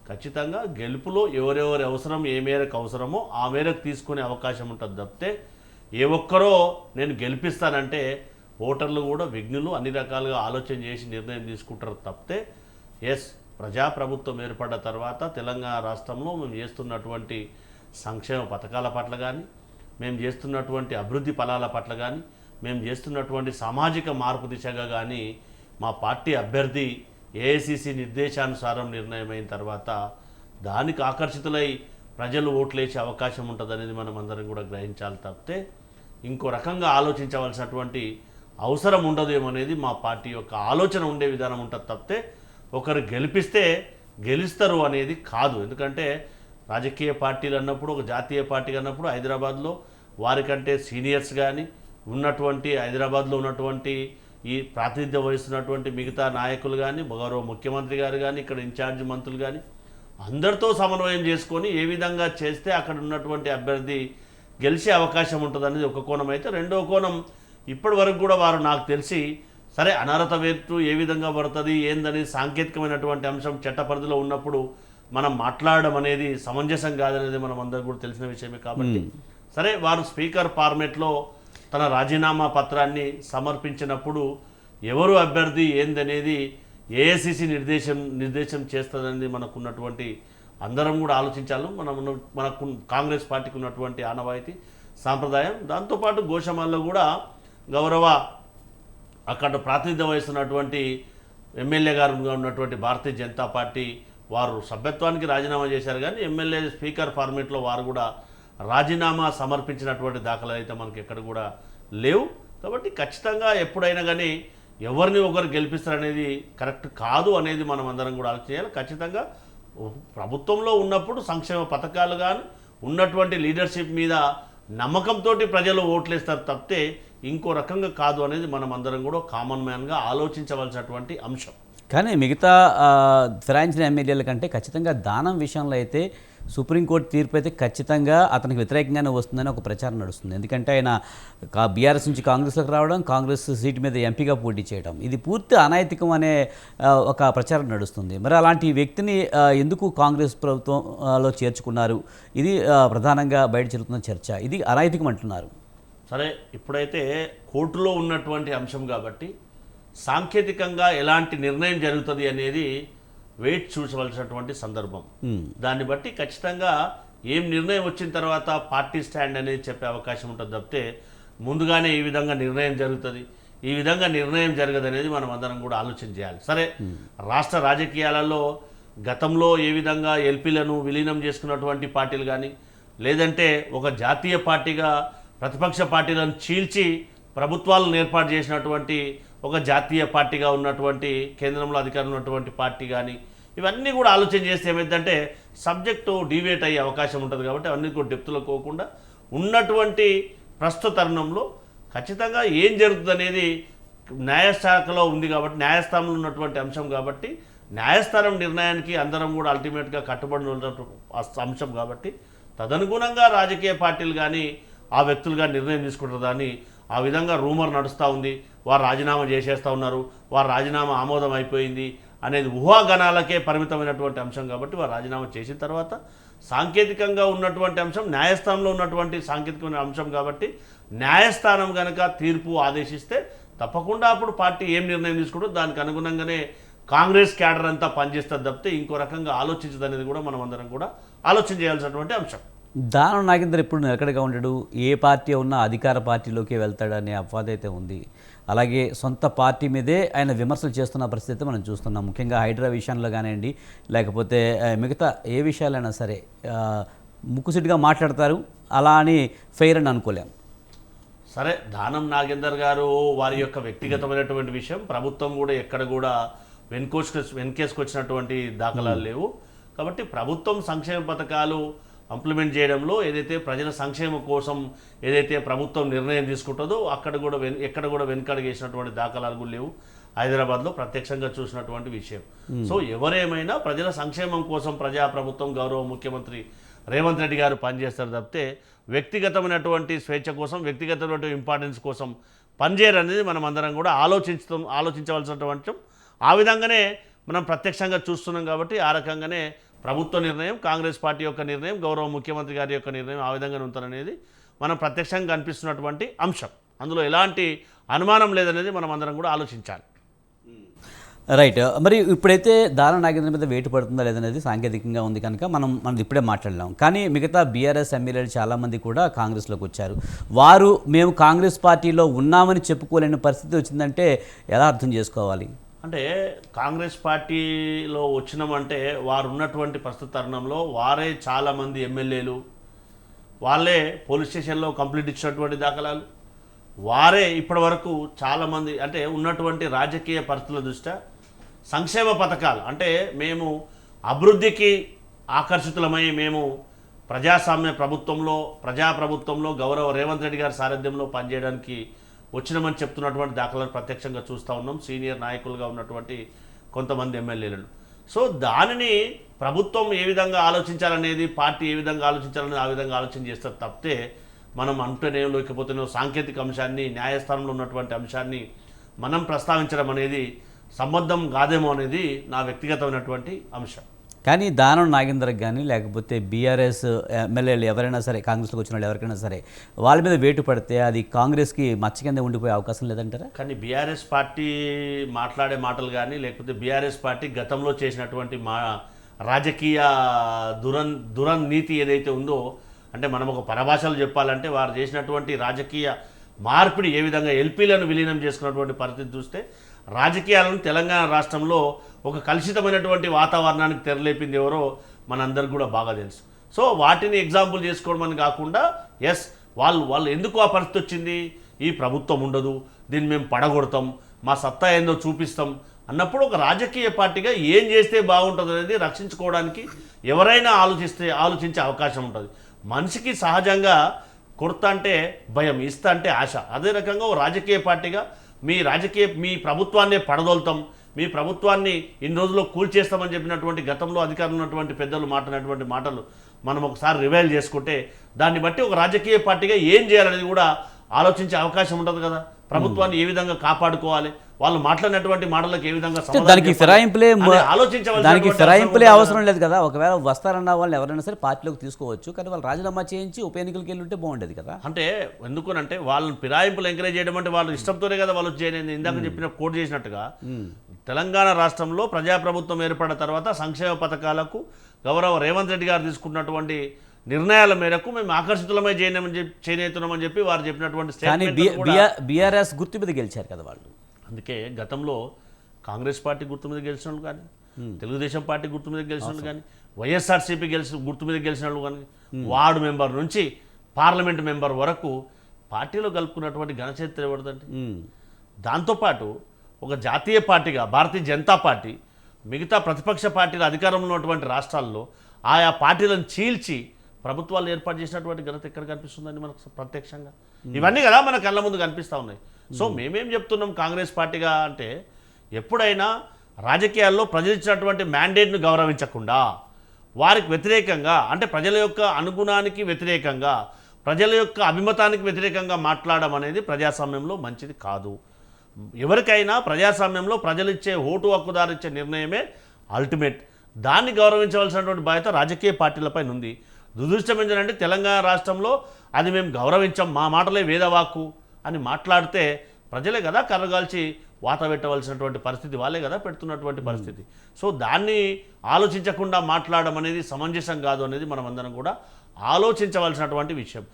ఖచ్చితంగా గెలుపులో ఎవరెవరి అవసరం ఏ మేరకు అవసరమో ఆ మేరకు తీసుకునే అవకాశం ఉంటుంది తప్పితే ఏ ఒక్కరో నేను గెలిపిస్తానంటే ఓటర్లు కూడా విఘ్నులు అన్ని రకాలుగా ఆలోచన చేసి నిర్ణయం తీసుకుంటారు తప్పితే ప్రజాప్రభుత్వం ఏర్పడ్డ తర్వాత తెలంగాణ రాష్ట్రంలో మేము చేస్తున్నటువంటి సంక్షేమ పథకాల పట్ల కానీ, మేము చేస్తున్నటువంటి అభివృద్ధి ఫలాల పట్ల కానీ, మేము చేస్తున్నటువంటి సామాజిక మార్పు దిశగా కానీ మా పార్టీ అభ్యర్థి ఏఐసిసి నిర్దేశానుసారం నిర్ణయం అయిన తర్వాత దానికి ఆకర్షితులై ప్రజలు ఓట్లేసే అవకాశం ఉంటుందనేది మనం అందరం కూడా గ్రహించాలి తప్పితే ఇంకో రకంగా ఆలోచించవలసినటువంటి అవసరం ఉండదేమనేది మా పార్టీ యొక్క ఆలోచన ఉండే విధానం ఉంటుంది తప్పితే ఒకరు గెలిపిస్తే గెలుస్తారు అనేది కాదు. ఎందుకంటే రాజకీయ పార్టీలు అన్నప్పుడు, ఒక జాతీయ పార్టీ అన్నప్పుడు హైదరాబాద్లో వారికంటే సీనియర్స్ కానీ ఉన్నటువంటి, హైదరాబాద్లో ఉన్నటువంటి ఈ ప్రాతినిధ్యం వహిస్తున్నటువంటి మిగతా నాయకులు కానీ, గౌరవ ముఖ్యమంత్రి గారు కానీ, ఇక్కడ ఇన్ఛార్జ్ మంత్రులు కానీ అందరితో సమన్వయం చేసుకొని ఏ విధంగా చేస్తే అక్కడ ఉన్నటువంటి అభ్యర్థి గెలిచే అవకాశం ఉంటుంది అనేది ఒక కోణం అయితే, రెండో కోణం ఇప్పటి వరకు కూడా వారు నాకు తెలిసి సరే అనర్హత వేటు ఏ విధంగా పడుతుంది ఏందని సాంకేతికమైనటువంటి అంశం చట్ట పరిధిలో ఉన్నప్పుడు మనం మాట్లాడడం అనేది సమంజసం కాదనేది మనం అందరికీ కూడా తెలిసిన విషయమే. కాబట్టి సరే వారు స్పీకర్ ఫార్మేట్లో తన రాజీనామా పత్రాన్ని సమర్పించినప్పుడు ఎవరు అభ్యర్థి ఏందనేది ఏఐసిసి నిర్దేశం చేస్తుందని మనకున్నటువంటి అందరం కూడా ఆలోచించాలి. మనకు కాంగ్రెస్ పార్టీకి ఉన్నటువంటి ఆనవాయితీ సాంప్రదాయం. దాంతోపాటు గోషమాల్లో కూడా గౌరవ అక్కడ ప్రాతినిధ్యం వహిస్తున్నటువంటి ఎమ్మెల్యే గారుగా ఉన్నటువంటి భారతీయ జనతా పార్టీ వారు సభ్యత్వానికి రాజీనామా చేశారు, కానీ ఎమ్మెల్యే స్పీకర్ ఫార్మేట్లో వారు కూడా రాజీనామా సమర్పించినటువంటి దాఖలు అయితే మనకి ఎక్కడ కూడా లేవు. కాబట్టి ఖచ్చితంగా ఎప్పుడైనా కానీ ఎవరిని ఒకరు గెలిపిస్తారనేది కరెక్ట్ కాదు అనేది మనం అందరం కూడా ఆలోచన చేయాలి. ఖచ్చితంగా ప్రభుత్వంలో ఉన్నప్పుడు సంక్షేమ పథకాలు కానీ ఉన్నటువంటి లీడర్షిప్ మీద నమ్మకంతో ప్రజలు ఓట్లేస్తారు తప్పితే ఇంకో రకంగా కాదు అనేది మనం అందరం కూడా కామన్ మ్యాన్గా ఆలోచించవలసినటువంటి అంశం. కానీ మిగతా ఫిరాయించిన ఎమ్మెల్యేల కంటే ఖచ్చితంగా దానం విషయంలో అయితే సుప్రీంకోర్టు తీర్పు అయితే ఖచ్చితంగా అతనికి వ్యతిరేకంగానే వస్తుందని ఒక ప్రచారం నడుస్తుంది. ఎందుకంటే ఆయన బీఆర్ఎస్ నుంచి కాంగ్రెస్లోకి రావడం, కాంగ్రెస్ సీటు మీద ఎంపీగా పోటీ చేయడం, ఇది పూర్తి అనైతికం అనే ఒక ప్రచారం నడుస్తుంది. మరి అలాంటి వ్యక్తిని ఎందుకు కాంగ్రెస్ ప్రభుత్వంలో చేర్చుకున్నారు? ఇది ప్రధానంగా బయట జరుగుతున్న చర్చ. ఇది అనైతికం అంటున్నారు. సరే, ఇప్పుడైతే కోర్టులో ఉన్నటువంటి అంశం కాబట్టి సాంకేతికంగా ఎలాంటి నిర్ణయం జరుగుతుంది అనేది వెయిట్ చూసవలసినటువంటి సందర్భం. దాన్ని బట్టి ఖచ్చితంగా ఏం నిర్ణయం వచ్చిన తర్వాత పార్టీ స్టాండ్ అనేది చెప్పే అవకాశం ఉంటుంది తప్పితే ముందుగానే ఈ విధంగా నిర్ణయం జరుగుతుంది, ఈ విధంగా నిర్ణయం జరగదు అనేది మనం అందరం కూడా ఆలోచన చేయాలి. సరే, రాష్ట్ర రాజకీయాలలో గతంలో ఏ విధంగా ఎల్పీలను విలీనం చేసుకున్నటువంటి పార్టీలు కానీ, లేదంటే ఒక జాతీయ పార్టీగా ప్రతిపక్ష పార్టీలను చీల్చి ప్రభుత్వాలను ఏర్పాటు చేసినటువంటి ఒక జాతీయ పార్టీగా ఉన్నటువంటి కేంద్రంలో అధికారం ఉన్నటువంటి పార్టీ కానీ, ఇవన్నీ కూడా ఆలోచన చేస్తే ఏమైందంటే సబ్జెక్టు డివేట్ అయ్యే అవకాశం ఉంటుంది. కాబట్టి అవన్నీ కూడా డెప్త్లో పోకుండా ఉన్నటువంటి ప్రస్తుత తరుణంలో ఖచ్చితంగా ఏం జరుగుతుంది అనేది న్యాయశాఖలో ఉంది కాబట్టి, న్యాయస్థానంలో ఉన్నటువంటి అంశం కాబట్టి, న్యాయస్థానం నిర్ణయానికి అందరం కూడా అల్టిమేట్గా కట్టుబడి ఉన్నటువంటి అంశం కాబట్టి తదనుగుణంగా రాజకీయ పార్టీలు కానీ ఆ వ్యక్తులుగా నిర్ణయం తీసుకుంటుందని ఆ విధంగా రూమర్ నడుస్తూ ఉంది. వారు రాజీనామా చేసేస్తూ ఉన్నారు, వారు రాజీనామా ఆమోదం అయిపోయింది అనేది ఊహాగానాలకే పరిమితమైనటువంటి అంశం కాబట్టి వారు రాజీనామా చేసిన తర్వాత సాంకేతికంగా ఉన్నటువంటి అంశం న్యాయస్థానంలో ఉన్నటువంటి సాంకేతికమైన అంశం కాబట్టి న్యాయస్థానం కనుక తీర్పు ఆదేశిస్తే తప్పకుండా అప్పుడు పార్టీ ఏం నిర్ణయం తీసుకుంటుందో దానికి అనుగుణంగానే కాంగ్రెస్ క్యాడర్ అంతా పనిచేస్తుంది తప్పితే ఇంకో రకంగా ఆలోచించదు అనేది కూడా మనం అందరం కూడా ఆలోచన చేయాల్సినటువంటి అంశం. దానం నాగేందర్ ఎప్పుడు నిలకడగా ఉండడు, ఏ పార్టీ ఉన్నా అధికార పార్టీలోకి వెళ్తాడనే అపవాదైతే ఉంది. అలాగే సొంత పార్టీ మీదే ఆయన విమర్శలు చేస్తున్న పరిస్థితి మనం చూస్తున్నాం. ముఖ్యంగా హైడ్రా విషయంలో కానివ్వండి, లేకపోతే మిగతా ఏ విషయాలైనా సరే ముక్కుసిటిగా మాట్లాడతారు. అలా అని ఫెయిర్ అని అనుకోలేం. సరే, దానం నాగేందర్ గారు వారి యొక్క వ్యక్తిగతమైనటువంటి విషయం, ప్రభుత్వం కూడా ఎక్కడ కూడా వెనకేసుకొచ్చినటువంటి దాఖలాలు లేవు. కాబట్టి ప్రభుత్వం సంక్షేమ పథకాలు ఇంప్లిమెంట్ చేయడంలో ఏదైతే ప్రజల సంక్షేమం కోసం ఏదైతే ప్రభుత్వం నిర్ణయం తీసుకుంటుందో ఎక్కడ కూడా వెనుకడుగేసినటువంటి దాఖలాలు కూడా లేవు. హైదరాబాద్లో ప్రత్యక్షంగా చూసినటువంటి విషయం. సో ఎవరేమైనా ప్రజల సంక్షేమం కోసం ప్రజాప్రభుత్వం గౌరవ ముఖ్యమంత్రి రేవంత్ రెడ్డి గారు పనిచేస్తారు తప్పితే వ్యక్తిగతమైనటువంటి స్వేచ్ఛ కోసం, వ్యక్తిగతమైనటువంటి ఇంపార్టెన్స్ కోసం పనిచేయరు అనేది మనం అందరం కూడా ఆలోచించవలసినటువంటి. ఆ విధంగానే మనం ప్రత్యక్షంగా చూస్తున్నాం కాబట్టి ఆ రకంగానే ప్రభుత్వ నిర్ణయం, కాంగ్రెస్ పార్టీ యొక్క నిర్ణయం, గౌరవ ముఖ్యమంత్రి గారి యొక్క నిర్ణయం ఆ విధంగానే ఉంటుందనేది మనం ప్రత్యక్షంగా కనిపిస్తున్నటువంటి అంశం. అందులో ఎలాంటి అనుమానం లేదనేది మనం అందరం కూడా ఆలోచించాలి. రైట్. మరి ఇప్పుడైతే దానం నాగేంద్ర మీద వేటు పడుతుందా లేదనేది సాంకేతికంగా ఉంది కనుక మనం ఇప్పుడే మాట్లాడలేం. కానీ మిగతా బీఆర్ఎస్ ఎమ్మెల్యేలు చాలామంది కూడా కాంగ్రెస్లోకి వచ్చారు. వారు మేము కాంగ్రెస్ పార్టీలో ఉన్నామని చెప్పుకోలేని పరిస్థితి వచ్చిందంటే ఎలా అర్థం చేసుకోవాలి? అంటే కాంగ్రెస్ పార్టీలో వచ్చినామంటే వారు ఉన్నటువంటి ప్రస్తుత తరుణంలో వారే చాలామంది ఎమ్మెల్యేలు వాళ్ళే పోలీస్ స్టేషన్లో కంప్లీట్ ఇచ్చినటువంటి దాఖలాలు, వారే ఇప్పటి వరకు చాలామంది అంటే ఉన్నటువంటి రాజకీయ పరిస్థితుల దృష్ట్యా సంక్షేమ పథకాలు అంటే మేము అభివృద్ధికి ఆకర్షితులమై మేము ప్రజాప్రభుత్వంలో గౌరవ రేవంత్ రెడ్డి గారి సారథ్యంలో పనిచేయడానికి వచ్చినామని చెప్తున్నటువంటి దాఖలాలు ప్రత్యక్షంగా చూస్తూ ఉన్నాం. సీనియర్ నాయకులుగా ఉన్నటువంటి కొంతమంది ఎమ్మెల్యేలను. సో దానిని ప్రభుత్వం ఏ విధంగా ఆలోచించాలనేది, పార్టీ ఏ విధంగా ఆలోచించాలనేది ఆ విధంగా ఆలోచన చేస్తారు తప్పితే మనం అంటేనే లేకపోతేనే సాంకేతిక అంశాన్ని, న్యాయస్థానంలో ఉన్నటువంటి అంశాన్ని మనం ప్రస్తావించడం అనేది సంబద్ధం కాదేమో అనేది నా వ్యక్తిగతమైనటువంటి అంశం. కానీ దానం నాగేంద్రకు కానీ లేకపోతే బీఆర్ఎస్ ఎమ్మెల్యేలు ఎవరైనా సరే, కాంగ్రెస్లోకి వచ్చిన వాళ్ళు ఎవరికైనా సరే వాళ్ళ మీద వేటు పడితే అది కాంగ్రెస్కి మచ్చ కింద ఉండిపోయే అవకాశం లేదంటారా? కానీ బీఆర్ఎస్ పార్టీ మాట్లాడే మాటలు కానీ లేకపోతే బీఆర్ఎస్ పార్టీ గతంలో చేసినటువంటి రాజకీయ దురనీతి ఏదైతే ఉందో, అంటే మనం ఒక పరభాషలు చెప్పాలంటే వారు చేసినటువంటి రాజకీయ మార్పిడి ఏ విధంగా ఎల్పీలను విలీనం చేసుకున్నటువంటి పరిస్థితి చూస్తే రాజకీయాలను తెలంగాణ రాష్ట్రంలో ఒక కలుషితమైనటువంటి వాతావరణానికి తెరలేపింది ఎవరో మనందరికి కూడా బాగా తెలుసు. సో వాటిని ఎగ్జాంపుల్ చేసుకోవడం అని కాకుండా వాళ్ళు ఎందుకు ఆ పరిస్థితి వచ్చింది, ఈ ప్రభుత్వం ఉండదు, దీన్ని మేము పడగొడతాం, మా సత్తా ఏందో చూపిస్తాం అన్నప్పుడు ఒక రాజకీయ పార్టీగా ఏం చేస్తే బాగుంటుంది అనేది రక్షించుకోవడానికి ఎవరైనా ఆలోచించే అవకాశం ఉంటుంది. మనిషికి సహజంగా కొడతా అంటే భయం, ఇస్తా అంటే ఆశ. అదే రకంగా ఓ రాజకీయ పార్టీగా మీ ప్రభుత్వాన్నే పడదోలుతాం, మీ ప్రభుత్వాన్ని ఇన్ని రోజుల్లో కూల్చేస్తామని చెప్పినటువంటి గతంలో అధికారంలో ఉన్నటువంటి పెద్దలు మాట్లాడినటువంటి మాటలు మనం ఒకసారి రివైల్ చేసుకుంటే దాన్ని బట్టి ఒక రాజకీయ పార్టీగా ఏం చేయాలనేది కూడా ఆలోచించే అవకాశం ఉంటుంది కదా. ప్రభుత్వాన్ని ఏ విధంగా కాపాడుకోవాలి, వాళ్ళు మాట్లాడినటువంటి మాటలకు ఏ విధంగా దానికి ఫిరాయింపులే అవసరం లేదు కదా. ఒకవేళ వస్తారన్న వాళ్ళు ఎవరైనా సరే పార్టీలోకి తీసుకోవచ్చు, కానీ వాళ్ళు రాజీనామా చేయించి ఉప ఎన్నికలకు వెళ్ళి ఉంటే బాగుండేది కదా. అంటే ఎందుకనంటే వాళ్ళని ఫిరాయింపులు ఎంకరేజ్ చేయడం అంటే వాళ్ళు ఇష్టంతోనే కదా వాళ్ళు చేయలేదు. ఇందాక చెప్పిన కోట్ చేసినట్టుగా తెలంగాణ రాష్ట్రంలో ప్రజాప్రభుత్వం ఏర్పడిన తర్వాత సంక్షేమ పథకాలకు గౌరవ రేవంత్ రెడ్డి గారు తీసుకున్నటువంటి నిర్ణయాల మేరకు మేము ఆకర్షితులమై చేనేతున్నామని చెప్పి వారు చెప్పినటువంటి బీఆర్ఎస్ గుర్తు మీద గెలిచారు కదా వాళ్ళు. అందుకే గతంలో కాంగ్రెస్ పార్టీ గుర్తు మీద గెలిచిన వాళ్ళు కానీ, తెలుగుదేశం పార్టీ గుర్తు మీద గెలిచిన వాళ్ళు కానీ, వైఎస్ఆర్సీపీ గుర్తు మీద గెలిచిన వాళ్ళు కానీ, వార్డు మెంబర్ నుంచి పార్లమెంట్ మెంబర్ వరకు పార్టీలో కలుపుకున్నటువంటి ఘనచరిత్ర ఎవరిదండి. దాంతోపాటు ఒక జాతీయ పార్టీగా భారతీయ జనతా పార్టీ మిగతా ప్రతిపక్ష పార్టీల అధికారంలో ఉన్నటువంటి రాష్ట్రాల్లో ఆయా పార్టీలను చీల్చి ప్రభుత్వాలు ఏర్పాటు చేసినటువంటి ఘనత ఎక్కడ కనిపిస్తుందండి మనకు ప్రత్యక్షంగా? ఇవన్నీ కదా మన కళ్ళ ముందు కనిపిస్తూ ఉన్నాయి. సో మేమేం చెప్తున్నాం కాంగ్రెస్ పార్టీగా అంటే, ఎప్పుడైనా రాజకీయాల్లో ప్రజలు ఇచ్చినటువంటి మ్యాండేట్ను గౌరవించకుండా వారికి వ్యతిరేకంగా, అంటే ప్రజల యొక్క అనుగుణానికి వ్యతిరేకంగా, ప్రజల యొక్క అభిమతానికి వ్యతిరేకంగా మాట్లాడడం అనేది ప్రజాస్వామ్యంలో మంచిది కాదు. ఎవరికైనా ప్రజాస్వామ్యంలో ప్రజలు ఇచ్చే ఓటు హక్కుదారు ఇచ్చే నిర్ణయమే అల్టిమేట్. దాన్ని గౌరవించవలసినటువంటి బాధ్యత రాజకీయ పార్టీలపై ఉంది. దురదృష్టం ఏంటంటే తెలంగాణ రాష్ట్రంలో అది మేము గౌరవించాం, మా మాటలే వేదవాక్కు అని మాట్లాడితే ప్రజలే కదా కర్రగాల్చి వాత పెట్టవలసినటువంటి పరిస్థితి, వాళ్ళే కదా పెడుతున్నటువంటి పరిస్థితి. సో దాన్ని ఆలోచించకుండా మాట్లాడడం అనేది సమంజసం కాదు అనేది మనం అందరం కూడా ఆలోచించవలసినటువంటి విషయం.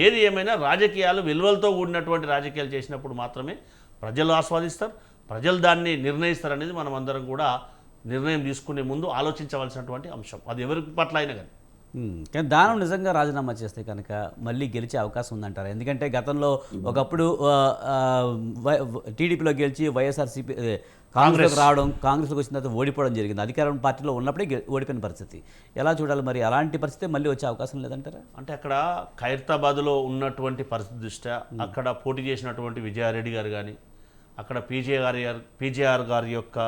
ఏది ఏమైనా రాజకీయాలు విలువలతో కూడినటువంటి రాజకీయాలు చేసినప్పుడు మాత్రమే ప్రజలు ఆస్వాదిస్తారు, ప్రజలు దాన్ని నిర్ణయిస్తారు అనేది మనం అందరం కూడా నిర్ణయం తీసుకునే ముందు ఆలోచించవలసినటువంటి అంశం, అది ఎవరి పట్ల అయినా కానీ. కానీ దానం నిజంగా రాజీనామా చేస్తే కనుక మళ్ళీ గెలిచే అవకాశం ఉందంటారు. ఎందుకంటే గతంలో ఒకప్పుడు టీడీపీలో గెలిచి వైఎస్ఆర్సీపీ కాంగ్రెస్లోకి రావడం, కాంగ్రెస్లోకి వచ్చిన తర్వాత ఓడిపోవడం జరిగింది. అధికారం పార్టీలో ఉన్నప్పుడే ఓడిపోయిన పరిస్థితి. ఎలా చూడాలి మరి? అలాంటి పరిస్థితి మళ్ళీ వచ్చే అవకాశం లేదంటారా? అంటే అక్కడ ఖైరతాబాద్లో ఉన్నటువంటి పరిస్థితి దృష్ట్యా అక్కడ పోటీ చేసినటువంటి విజయారెడ్డి గారు కానీ, అక్కడ పీజేఆర్ గారి యొక్క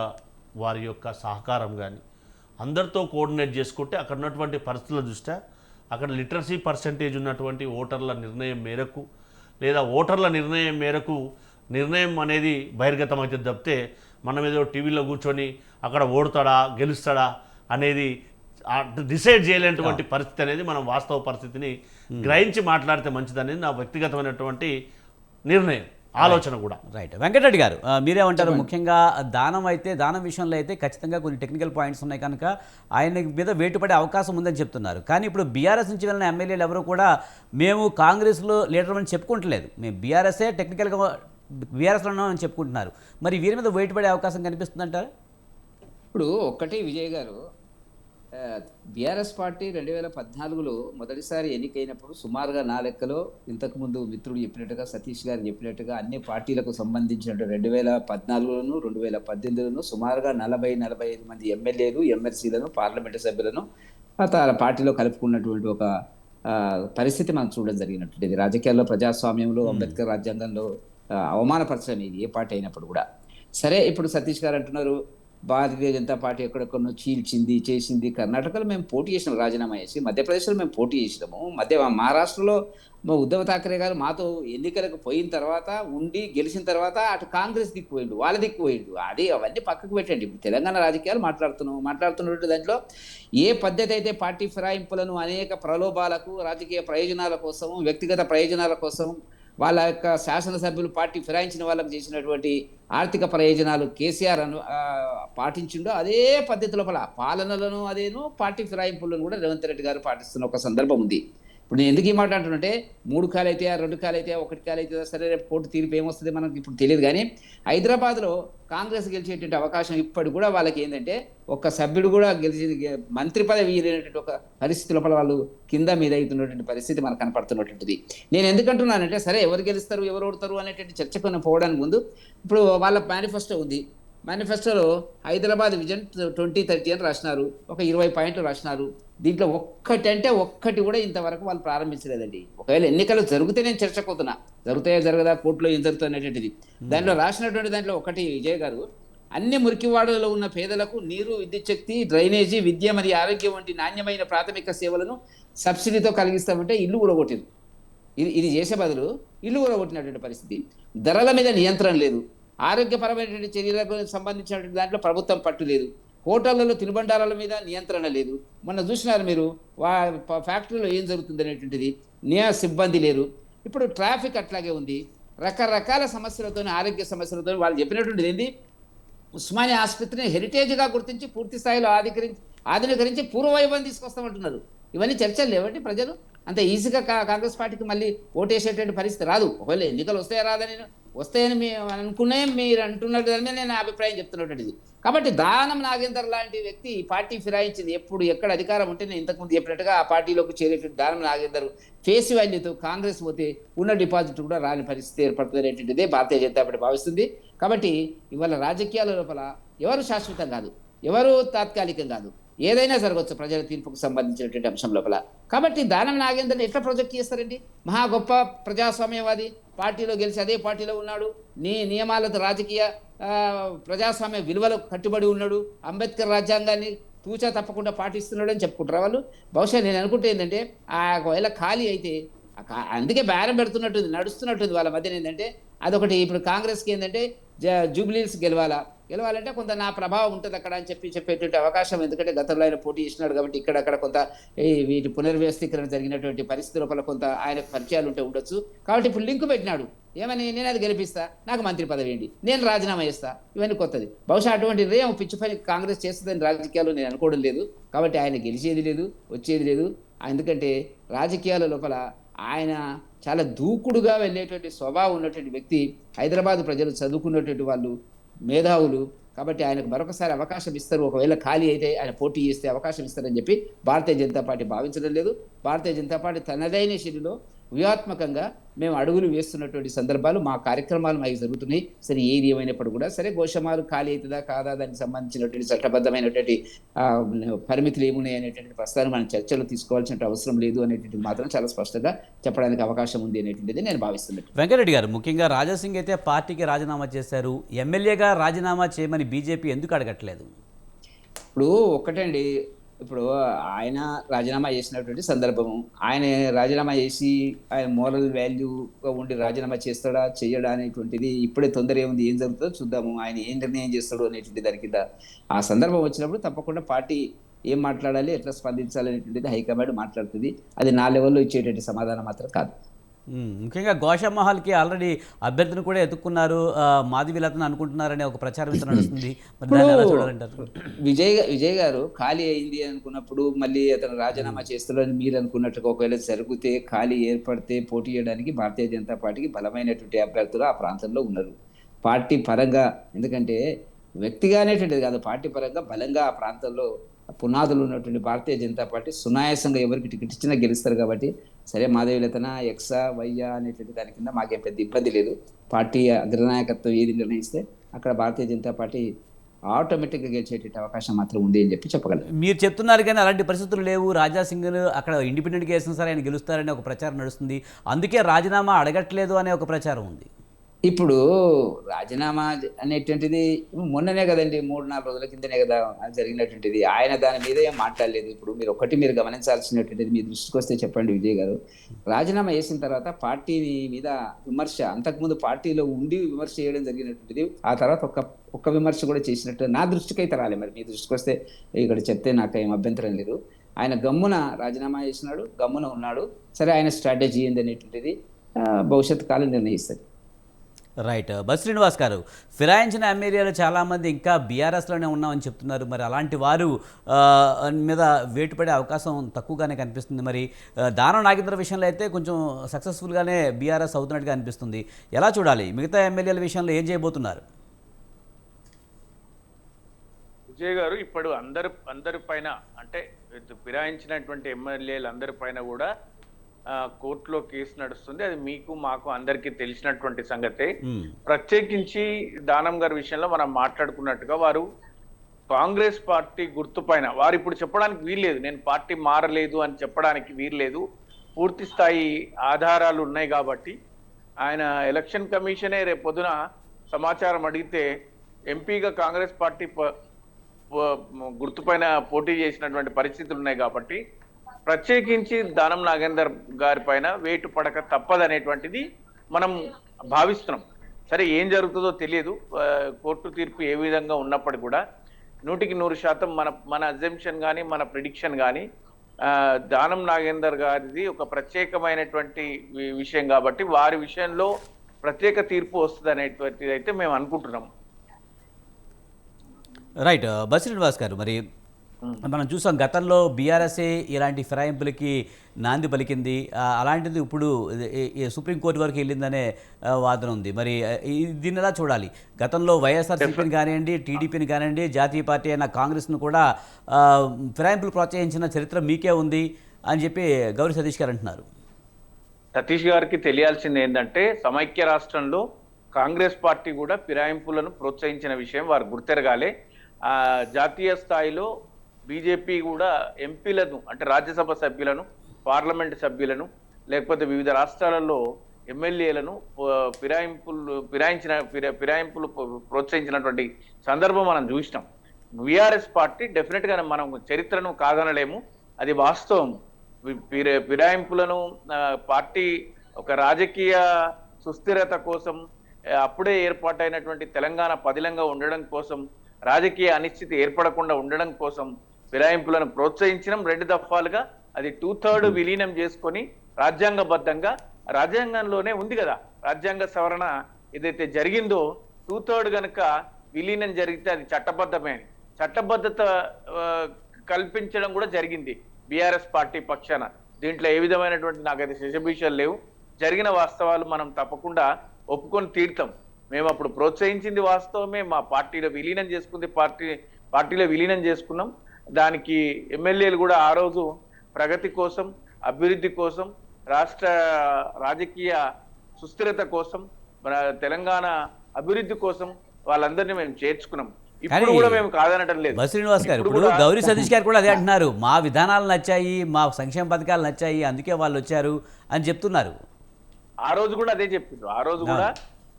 వారి యొక్క సహకారం కానీ అందరితో కోఆర్డినేట్ చేసుకుంటే అక్కడ ఉన్నటువంటి పరిస్థితుల దృష్ట్యా అక్కడ లిటరసీ పర్సెంటేజ్ ఉన్నటువంటి ఓటర్ల నిర్ణయం మేరకు లేదా ఓటర్ల నిర్ణయం అనేది బహిర్గతం అయితే తప్పితే మనం ఏదో టీవీలో కూర్చొని అక్కడ ఓడుతాడా గెలుస్తాడా అనేది డిసైడ్ చేయలేనటువంటి పరిస్థితి అనేది మనం వాస్తవ పరిస్థితిని గ్రహించి మాట్లాడితే మంచిదనేది నా వ్యక్తిగతమైనటువంటి నిర్ణయం, ఆలోచన కూడా. రైట్. వెంకటరెడ్డి గారు మీరేమంటారు? ముఖ్యంగా దానం విషయంలో అయితే ఖచ్చితంగా కొన్ని టెక్నికల్ పాయింట్స్ ఉన్నాయి కనుక ఆయన మీద వేటుపడే అవకాశం ఉందని చెప్తున్నారు. కానీ ఇప్పుడు బీఆర్ఎస్ నుంచి వెళ్ళిన ఎమ్మెల్యేలు ఎవరు కూడా మేము కాంగ్రెస్లో లీడర్ అని చెప్పుకుంటలేదు, మేము బీఆర్ఎస్ఏ టెక్నికల్గా బీఆర్ఎస్లో ఉన్నామని చెప్పుకుంటున్నారు. మరి వీరి మీద వేటుపడే అవకాశం కనిపిస్తుందంటారా? ఇప్పుడు ఒక్కటి విజయ్ గారు, బీఆర్ఎస్ పార్టీ 2014లో మొదటిసారి ఎన్నికైనప్పుడు సుమారుగా నా లెక్కలో ఇంతకుముందు మిత్రుడు చెప్పినట్టుగా సతీష్ గారు చెప్పినట్టుగా అన్ని పార్టీలకు సంబంధించినట్టు 2014లోను 2018లోను సుమారుగా 40-45 మంది ఎమ్మెల్యేలు ఎమ్మెల్సీలను పార్లమెంటు సభ్యులను పార్టీలో కలుపుకున్నటువంటి ఒక పరిస్థితి మనం చూడడం జరిగినట్టు. రాజకీయాల్లో ప్రజాస్వామ్యంలో అంబేద్కర్ రాజ్యాంగంలో అవమానపరచడం ఇది ఏ పార్టీ అయినప్పుడు కూడా. సరే, ఇప్పుడు సతీష్ గారు అంటున్నారు భారతీయ జనతా పార్టీ ఎక్కడెక్కడో చీల్చింది చేసింది. కర్ణాటకలో మేము పోటీ చేసినాం రాజీనామా చేసి, మధ్యప్రదేశ్లో మేము పోటీ చేసినాము, మహారాష్ట్రలో మా ఉద్ధవ్ ఠాక్రే గారు మాతో ఎన్నికలకు పోయిన తర్వాత ఉండి గెలిచిన తర్వాత అటు కాంగ్రెస్ దిక్కు పోయిండు, వాళ్ళ దిక్కు పోయిండు. అది అవన్నీ పక్కకు పెట్టండి. ఇప్పుడు తెలంగాణ రాజకీయాలు మాట్లాడుతున్నట్టు దాంట్లో ఏ పద్ధతి అయితే పార్టీ ఫిరాయింపులను అనేక ప్రలోభాలకు, రాజకీయ ప్రయోజనాల కోసం, వ్యక్తిగత ప్రయోజనాల కోసం వాళ్ళ యొక్క శాసనసభ్యులు పార్టీ ఫిరాయించిన వాళ్ళకు చేసినటువంటి ఆర్థిక ప్రయోజనాలు కేసీఆర్ పాటించిండో అదే పద్ధతి లోపల పాలనలను అదేను పార్టీ ఫిరాయింపులను కూడా రేవంత్ రెడ్డి గారు పాటిస్తున్న ఒక సందర్భం ఉంది. ఇప్పుడు నేను ఎందుకు ఈ మాట అంటున్నంటే 3 కాలు అయితే 2 కాలు అయితే 1 కాలు అయితే సరే రేపు కోర్టు తీర్పు ఏమొస్తుంది మనకి ఇప్పుడు తెలియదు. కానీ హైదరాబాద్లో కాంగ్రెస్ గెలిచేటువంటి అవకాశం ఇప్పటికి కూడా వాళ్ళకి ఏంటంటే ఒక్క సభ్యుడు కూడా మంత్రి పదవి ఇవ్వలేనటువంటి ఒక పరిస్థితి లోపల వాళ్ళు కింద మీద అవుతున్నటువంటి పరిస్థితి మనకు కనపడుతున్నటువంటిది. నేను ఎందుకంటున్నానంటే సరే ఎవరు గెలుస్తారు ఎవరు ఓడతారు అనేటువంటి చర్చకు పోవడానికి ముందు ఇప్పుడు వాళ్ళ మేనిఫెస్టో ఉంది. మేనిఫెస్టోలో హైదరాబాద్ విజన్ 2030 అని రాసినారు, ఒక 20 పాయింట్లు రాసినారు. దీంట్లో ఒక్కటి కూడా ఇంతవరకు వాళ్ళు ప్రారంభించలేదండి. ఒకవేళ ఎన్నికలు జరిగితే నేను చర్చకోతున్నా, జరుగుతాయో జరగదా, కోర్టులో ఏం జరుగుతుంది అనేటువంటిది. దాంట్లో రాసినటువంటి దాంట్లో ఒకటి విజయ్ గారు, అన్ని మురికివాడలలో ఉన్న పేదలకు నీరు, విద్యుత్ శక్తి, డ్రైనేజీ, విద్య మరియు ఆరోగ్యం వంటి నాణ్యమైన ప్రాథమిక సేవలను సబ్సిడీతో కలిగిస్తామంటే ఇల్లు కూడా కొట్టింది. ఇది చేసే బదులు ఇల్లు కూడా కొట్టినటువంటి పరిస్థితి. ధరల మీద నియంత్రణ లేదు, ఆరోగ్యపరమైనటువంటి చర్యలకు సంబంధించినటువంటి దాంట్లో ప్రభుత్వం పట్టు లేదు, హోటళ్లలో తినుబండారాల మీద నియంత్రణ లేదు. మొన్న చూసినారు మీరు ఫ్యాక్టరీలో ఏం జరుగుతుంది అనేటువంటిది, సిబ్బంది లేరు. ఇప్పుడు ట్రాఫిక్ అట్లాగే ఉంది. రకరకాల సమస్యలతో, ఆరోగ్య సమస్యలతో వాళ్ళు చెప్పినటువంటిది ఏంది, ఉస్మానియా ఆసుపత్రిని హెరిటేజ్గా గుర్తించి పూర్తి స్థాయిలో ఆధునీకరించి పూర్వవైభవం తీసుకొస్తామంటున్నారు. ఇవన్నీ చర్చలు లేవండి. ప్రజలు అంత ఈజీగా కాంగ్రెస్ పార్టీకి మళ్ళీ ఓటేసేటువంటి పరిస్థితి రాదు. ఒకవేళ ఎన్నికలు వస్తాయా రాదని వస్తాయని మీరు అంటున్నట్టు నేను అభిప్రాయం చెప్తున్నటువంటిది. కాబట్టి దానం నాగేందర్ లాంటి వ్యక్తి పార్టీ ఫిరాయించింది ఎప్పుడు ఎక్కడ అధికారం ఉంటే నేను ఇంతకుముందు చెప్పినట్టుగా ఆ పార్టీలోకి చేరేటువంటి దానం నాగేందర్ ఫేస్ వాల్యూతో కాంగ్రెస్ పోతే ఉన్న డిపాజిట్ కూడా రాని పరిస్థితి ఏర్పడుతుంది అనేటువంటిదే భారతీయ జనతా పార్టీ భావిస్తుంది. కాబట్టి ఇవాళ రాజకీయాల లోపల ఎవరు శాశ్వతం కాదు, ఎవరు తాత్కాలికం కాదు, ఏదైనా జరగవచ్చు ప్రజల తీర్పుకు సంబంధించినటువంటి అంశం లోపల. కాబట్టి దానం నాగేందర్ని ఎట్లా ప్రొజెక్ట్ చేస్తారండి? మహా గొప్ప ప్రజాస్వామ్యవాది, పార్టీలో గెలిచి అదే పార్టీలో ఉన్నాడు, నియమాలతో రాజకీయ ప్రజాస్వామ్య విలువలకు కట్టుబడి ఉన్నాడు, అంబేద్కర్ రాజ్యాంగాన్ని తూచా తప్పకుండా పాటిస్తున్నాడు అని చెప్పుకుంటారు వాళ్ళు. బహుశా నేను అనుకుంటే ఏంటంటే ఒకవేళ ఖాళీ అయితే అందుకే బేరం పెడుతున్నట్టుంది, నడుస్తున్నట్టుంది వాళ్ళ మధ్యన. ఏంటంటే అదొకటి. ఇప్పుడు కాంగ్రెస్కి ఏంటంటే జూబ్లీహిల్స్ గెలవాలంటే కొంత నా ప్రభావం ఉంటుంది అక్కడ అని చెప్పేటువంటి అవకాశం. ఎందుకంటే గతంలో ఆయన పోటీ చేసినాడు కాబట్టి ఇక్కడక్కడ కొంత వీటి పునర్వ్యవస్థీకరణ జరిగినటువంటి పరిస్థితి లోపల కొంత ఆయనకు పరిచయాలు ఉంటే ఉండొచ్చు. కాబట్టి ఇప్పుడు లింక్ పెట్టినాడు, ఏమని, నేను అది గెలిపిస్తా, నాకు మంత్రి పదవి ఏంటి, నేను రాజీనామా చేస్తా, ఇవన్నీ కొత్తది. బహుశా అటువంటి రేం పిచ్చి పని కాంగ్రెస్ చేస్తుందని రాజకీయాల్లో నేను అనుకోవడం లేదు. కాబట్టి ఆయన గెలిచేది లేదు, వచ్చేది లేదు. ఎందుకంటే రాజకీయాల లోపల ఆయన చాలా దూకుడుగా వెళ్ళేటువంటి స్వభావం ఉన్నటువంటి వ్యక్తి. హైదరాబాద్ ప్రజలు చదువుకున్నటువంటి వాళ్ళు, మేధావులు. కాబట్టి ఆయనకు మరొకసారి అవకాశం ఇస్తారు, ఒకవేళ ఖాళీ అయితే ఆయన పోటీ చేస్తే అవకాశం ఇస్తారని చెప్పి భారతీయ జనతా పార్టీ భావించడం లేదు. భారతీయ జనతా పార్టీ తనదైన శైలిలో వ్యూహాత్మకంగా మేము అడుగులు వేస్తున్నటువంటి సందర్భాలు, మా కార్యక్రమాలు మాకు జరుగుతున్నాయి. సరే ఏది ఏమైనప్పుడు కూడా సరే గోషమాలు ఖాళీ అవుతుందా కాదా, దానికి సంబంధించినటువంటి చట్టబద్ధమైనటువంటి పరిమితులు ఏమున్నాయి అనేటువంటి ప్రస్తుతాన్ని మనం చర్చలు తీసుకోవాల్సిన అవసరం లేదు అనేటువంటిది మాత్రం చాలా స్పష్టంగా చెప్పడానికి అవకాశం ఉంది అనేటువంటిది నేను భావిస్తున్నాను. వెంకటరెడ్డి గారు, ముఖ్యంగా రాజాసింగ్ అయితే పార్టీకి రాజీనామా చేశారు, ఎమ్మెల్యేగా రాజీనామా చేయమని బీజేపీ ఎందుకు అడగట్లేదు? ఇప్పుడు ఒక్కటండి, ఇప్పుడు ఆయన రాజీనామా చేసినటువంటి సందర్భము, ఆయన రాజీనామా చేసి ఆయన మోరల్ వాల్యూగా ఉండి రాజీనామా చేస్తాడా చేయడా అనేటువంటిది ఇప్పుడే తొందర ఏముంది, ఏం జరుగుతుందో చూద్దాము, ఆయన ఏం నిర్ణయం చేస్తాడు అనేటువంటి దాని కింద ఆ సందర్భం వచ్చినప్పుడు తప్పకుండా పార్టీ ఏం మాట్లాడాలి, ఎట్లా స్పందించాలి అనేటువంటిది హైకమాండ్ మాట్లాడుతుంది. అది నా లెవెల్లో ఇచ్చేటువంటి సమాధానం మాత్రం కాదు. ముఖ్యంగా గోషామహల్కి ఆల్రెడీ అభ్యర్థిని కూడా ఎత్తుక్కున్నారు, మాధవిలతను అనుకుంటున్నారనే ఒక ప్రచారం నడుస్తుంది. విజయ్ గారు ఖాళీ అయింది అనుకున్నప్పుడు మళ్ళీ అతను రాజీనామా చేస్తాడని మీరు అనుకున్నట్టుగా ఒకవేళ జరిగితే, ఖాళీ ఏర్పడితే పోటీ చేయడానికి భారతీయ జనతా పార్టీకి బలమైనటువంటి అభ్యర్థులు ఆ ప్రాంతంలో ఉన్నారు. పార్టీ పరంగా, ఎందుకంటే వ్యక్తిగా అనేటువంటిది కాదు, పార్టీ పరంగా బలంగా ఆ ప్రాంతంలో పునాదులు ఉన్నటువంటి భారతీయ జనతా పార్టీ సునాయాసంగా ఎవరికి టికెట్ ఇచ్చినా గెలుస్తారు. కాబట్టి సరే మాధవిలతన ఎక్సా వైయా అనేటువంటి దాని కింద మాకేం పెద్ద ఇబ్బంది లేదు. పార్టీ అగ్రనాయకత్వం ఏది నిర్ణయిస్తే అక్కడ భారతీయ జనతా పార్టీ ఆటోమేటిక్గా గెలిచేటువంటి అవకాశం మాత్రం ఉంది అని చెప్పగలరు. మీరు చెప్తున్నారు కానీ అలాంటి పరిస్థితులు లేవు, రాజాసింగ్ అక్కడ ఇండిపెండెంట్గా వేసిన సరే ఆయన గెలుస్తారని ఒక ప్రచారం నడుస్తుంది, అందుకే రాజీనామా అడగట్లేదు అనే ఒక ప్రచారం ఉంది. ఇప్పుడు రాజీనామా అనేటువంటిది మొన్ననే కదండి, 3-4 రోజుల కిందనే కదా అది జరిగినటువంటిది. ఆయన దాని మీద ఏం మాట్లాడలేదు. ఇప్పుడు మీరు గమనించాల్సినటువంటిది, మీ దృష్టికి వస్తే చెప్పండి విజయ్ గారు. రాజీనామా చేసిన తర్వాత పార్టీ మీద విమర్శ, అంతకుముందు పార్టీలో ఉండి విమర్శ చేయడం జరిగినటువంటిది. ఆ తర్వాత ఒక్క విమర్శ కూడా చేసినట్టు నా దృష్టికి అయితే రాలేదు. మరి మీ దృష్టికి వస్తే ఇక్కడ చెప్తే నాకు ఏం అభ్యంతరం లేదు. ఆయన గమ్మున రాజీనామా చేసినాడు, గమ్మున ఉన్నాడు. సరే, ఆయన స్ట్రాటజీ ఏందనేటువంటిది భవిష్యత్ కాలం నిర్ణయిస్తుంది. రైట్. బస్ శ్రీనివాస్ గారు, ఫిరాయించిన ఎమ్మెల్యేలు చాలామంది ఇంకా బీఆర్ఎస్లోనే ఉన్నామని చెప్తున్నారు. మరి అలాంటి వారు మీద వేటు పడే అవకాశం తక్కువగానే కనిపిస్తుంది. మరి దానం నాగేంద్ర విషయంలో అయితే కొంచెం సక్సెస్ఫుల్గానే బీఆర్ఎస్ అవుతున్నట్టుగా అనిపిస్తుంది. ఎలా చూడాలి? మిగతా ఎమ్మెల్యేల విషయంలో ఏం చేయబోతున్నారు? విజయ్ గారు, ఇప్పుడు అందరి పైన అంటే ఫిరాయించినటువంటి ఎమ్మెల్యేలు అందరి పైన కూడా కోర్టులో కేసు నడుస్తుంది. అది మీకు మాకు అందరికీ తెలిసినటువంటి సంగతే. ప్రత్యేకించి దానం గారి విషయంలో మనం మాట్లాడుకున్నట్టుగా వారు కాంగ్రెస్ పార్టీ గుర్తు పైన వారు ఇప్పుడు చెప్పడానికి వీల్లేదు, నేను పార్టీ మారలేదు అని చెప్పడానికి వీల్లేదు. పూర్తి స్థాయి ఆధారాలు ఉన్నాయి కాబట్టి ఆయన ఎలక్షన్ కమిషనే రేపు పొద్దున సమాచారం అడిగితే ఎంపీగా కాంగ్రెస్ పార్టీ గుర్తుపైన పోటీ చేసినటువంటి పరిస్థితులు ఉన్నాయి కాబట్టి ప్రత్యేకించి దానం నాగేందర్ గారి పైన వేటు పడక తప్పదనేటువంటిది మనం భావిస్తున్నాం. సరే, ఏం జరుగుతుందో తెలియదు. కోర్టు తీర్పు ఏ విధంగా ఉన్నప్పటికీ కూడా 100% మన అజంప్షన్ కానీ మన ప్రిడిక్షన్ కానీ దానం నాగేందర్ గారిది ఒక ప్రత్యేకమైనటువంటి విషయం కాబట్టి వారి విషయంలో ప్రత్యేక తీర్పు వస్తుంది అనేటువంటిది అయితే మేము అనుకుంటున్నాం. రైట్. బస్ శ్రీనివాస్ గారు, మరి మనం చూసాం గతంలో బీఆర్ఎస్ఏ ఇలాంటి ఫిరాయింపులకి నాంది పలికింది. అలాంటిది ఇప్పుడు సుప్రీంకోర్టు వరకు వెళ్ళిందనే వాదన ఉంది. మరి దీన్ని ఎలా చూడాలి? గతంలో వైఎస్ఆర్సీపీని కానివ్వండి, టీడీపీని కానివ్వండి, జాతీయ పార్టీ అయిన కాంగ్రెస్ను కూడా ఫిరాయింపులు ప్రోత్సహించిన చరిత్ర మీకే ఉంది అని చెప్పి గౌరీ సతీష్ గారు అంటున్నారు. సతీష్ గారికి తెలియాల్సింది ఏంటంటే, సమైక్య రాష్ట్రంలో కాంగ్రెస్ పార్టీ కూడా ఫిరాయింపులను ప్రోత్సహించిన విషయం వారు గుర్తెరగాలి. జాతీయ స్థాయిలో బీజేపీ కూడా ఎంపీలను అంటే రాజ్యసభ సభ్యులను, పార్లమెంట్ సభ్యులను, లేకపోతే వివిధ రాష్ట్రాలలో ఎమ్మెల్యేలను ఫిరాయింపులు ప్రోత్సహించినటువంటి సందర్భం మనం చూసినాం. బీఆర్ఎస్ పార్టీ డెఫినెట్గా మనం చరిత్రను కాదనలేము, అది వాస్తవం. ఫిరాయింపులను పార్టీ ఒక రాజకీయ సుస్థిరత కోసం, అప్పుడే ఏర్పాటైనటువంటి తెలంగాణ పదిలంగా ఉండడం కోసం, రాజకీయ అనిశ్చితి ఏర్పడకుండా ఉండడం కోసం ఫిరాయింపులను ప్రోత్సహించడం 2 దఫాలుగా అది 2/3 విలీనం చేసుకొని రాజ్యాంగబద్ధంగా, రాజ్యాంగంలోనే ఉంది కదా రాజ్యాంగ సవరణ ఏదైతే జరిగిందో 2/3 గనుక విలీనం జరిగితే అది చట్టబద్ధమే. చట్టబద్ధత కల్పించడం కూడా జరిగింది బీఆర్ఎస్ పార్టీ పక్షాన. దీంట్లో ఏ విధమైనటువంటి నాకైతే శశభీషాలు లేవు. జరిగిన వాస్తవాలు మనం తప్పకుండా ఒప్పుకొని తీర్థం. మేము అప్పుడు ప్రోత్సహించింది వాస్తవమే, మా పార్టీలో విలీనం చేసుకుంది పార్టీలో విలీనం చేసుకున్నాం. దానికి ఎమ్మెల్యేలు కూడా ఆ రోజు ప్రగతి కోసం, అభివృద్ధి కోసం, రాష్ట్ర రాజకీయ సుస్థిరత కోసం, మన తెలంగాణ అభివృద్ధి కోసం వాళ్ళందరినీ మేము చేర్చుకున్నాం. ఇప్పుడు కూడా మేము కాదనటం లేదు. శ్రీనివాస్ గారు, ఇప్పుడు గౌరీ సతీష్ గారు కూడా అదే అంటున్నారు, మా విధానాలు నచ్చాయి, మా సంక్షేమ పథకాలు నచ్చాయి, అందుకే వాళ్ళు వచ్చారు అని చెప్తున్నారు. ఆ రోజు కూడా అదే చెప్తున్నారు. ఆ రోజు కూడా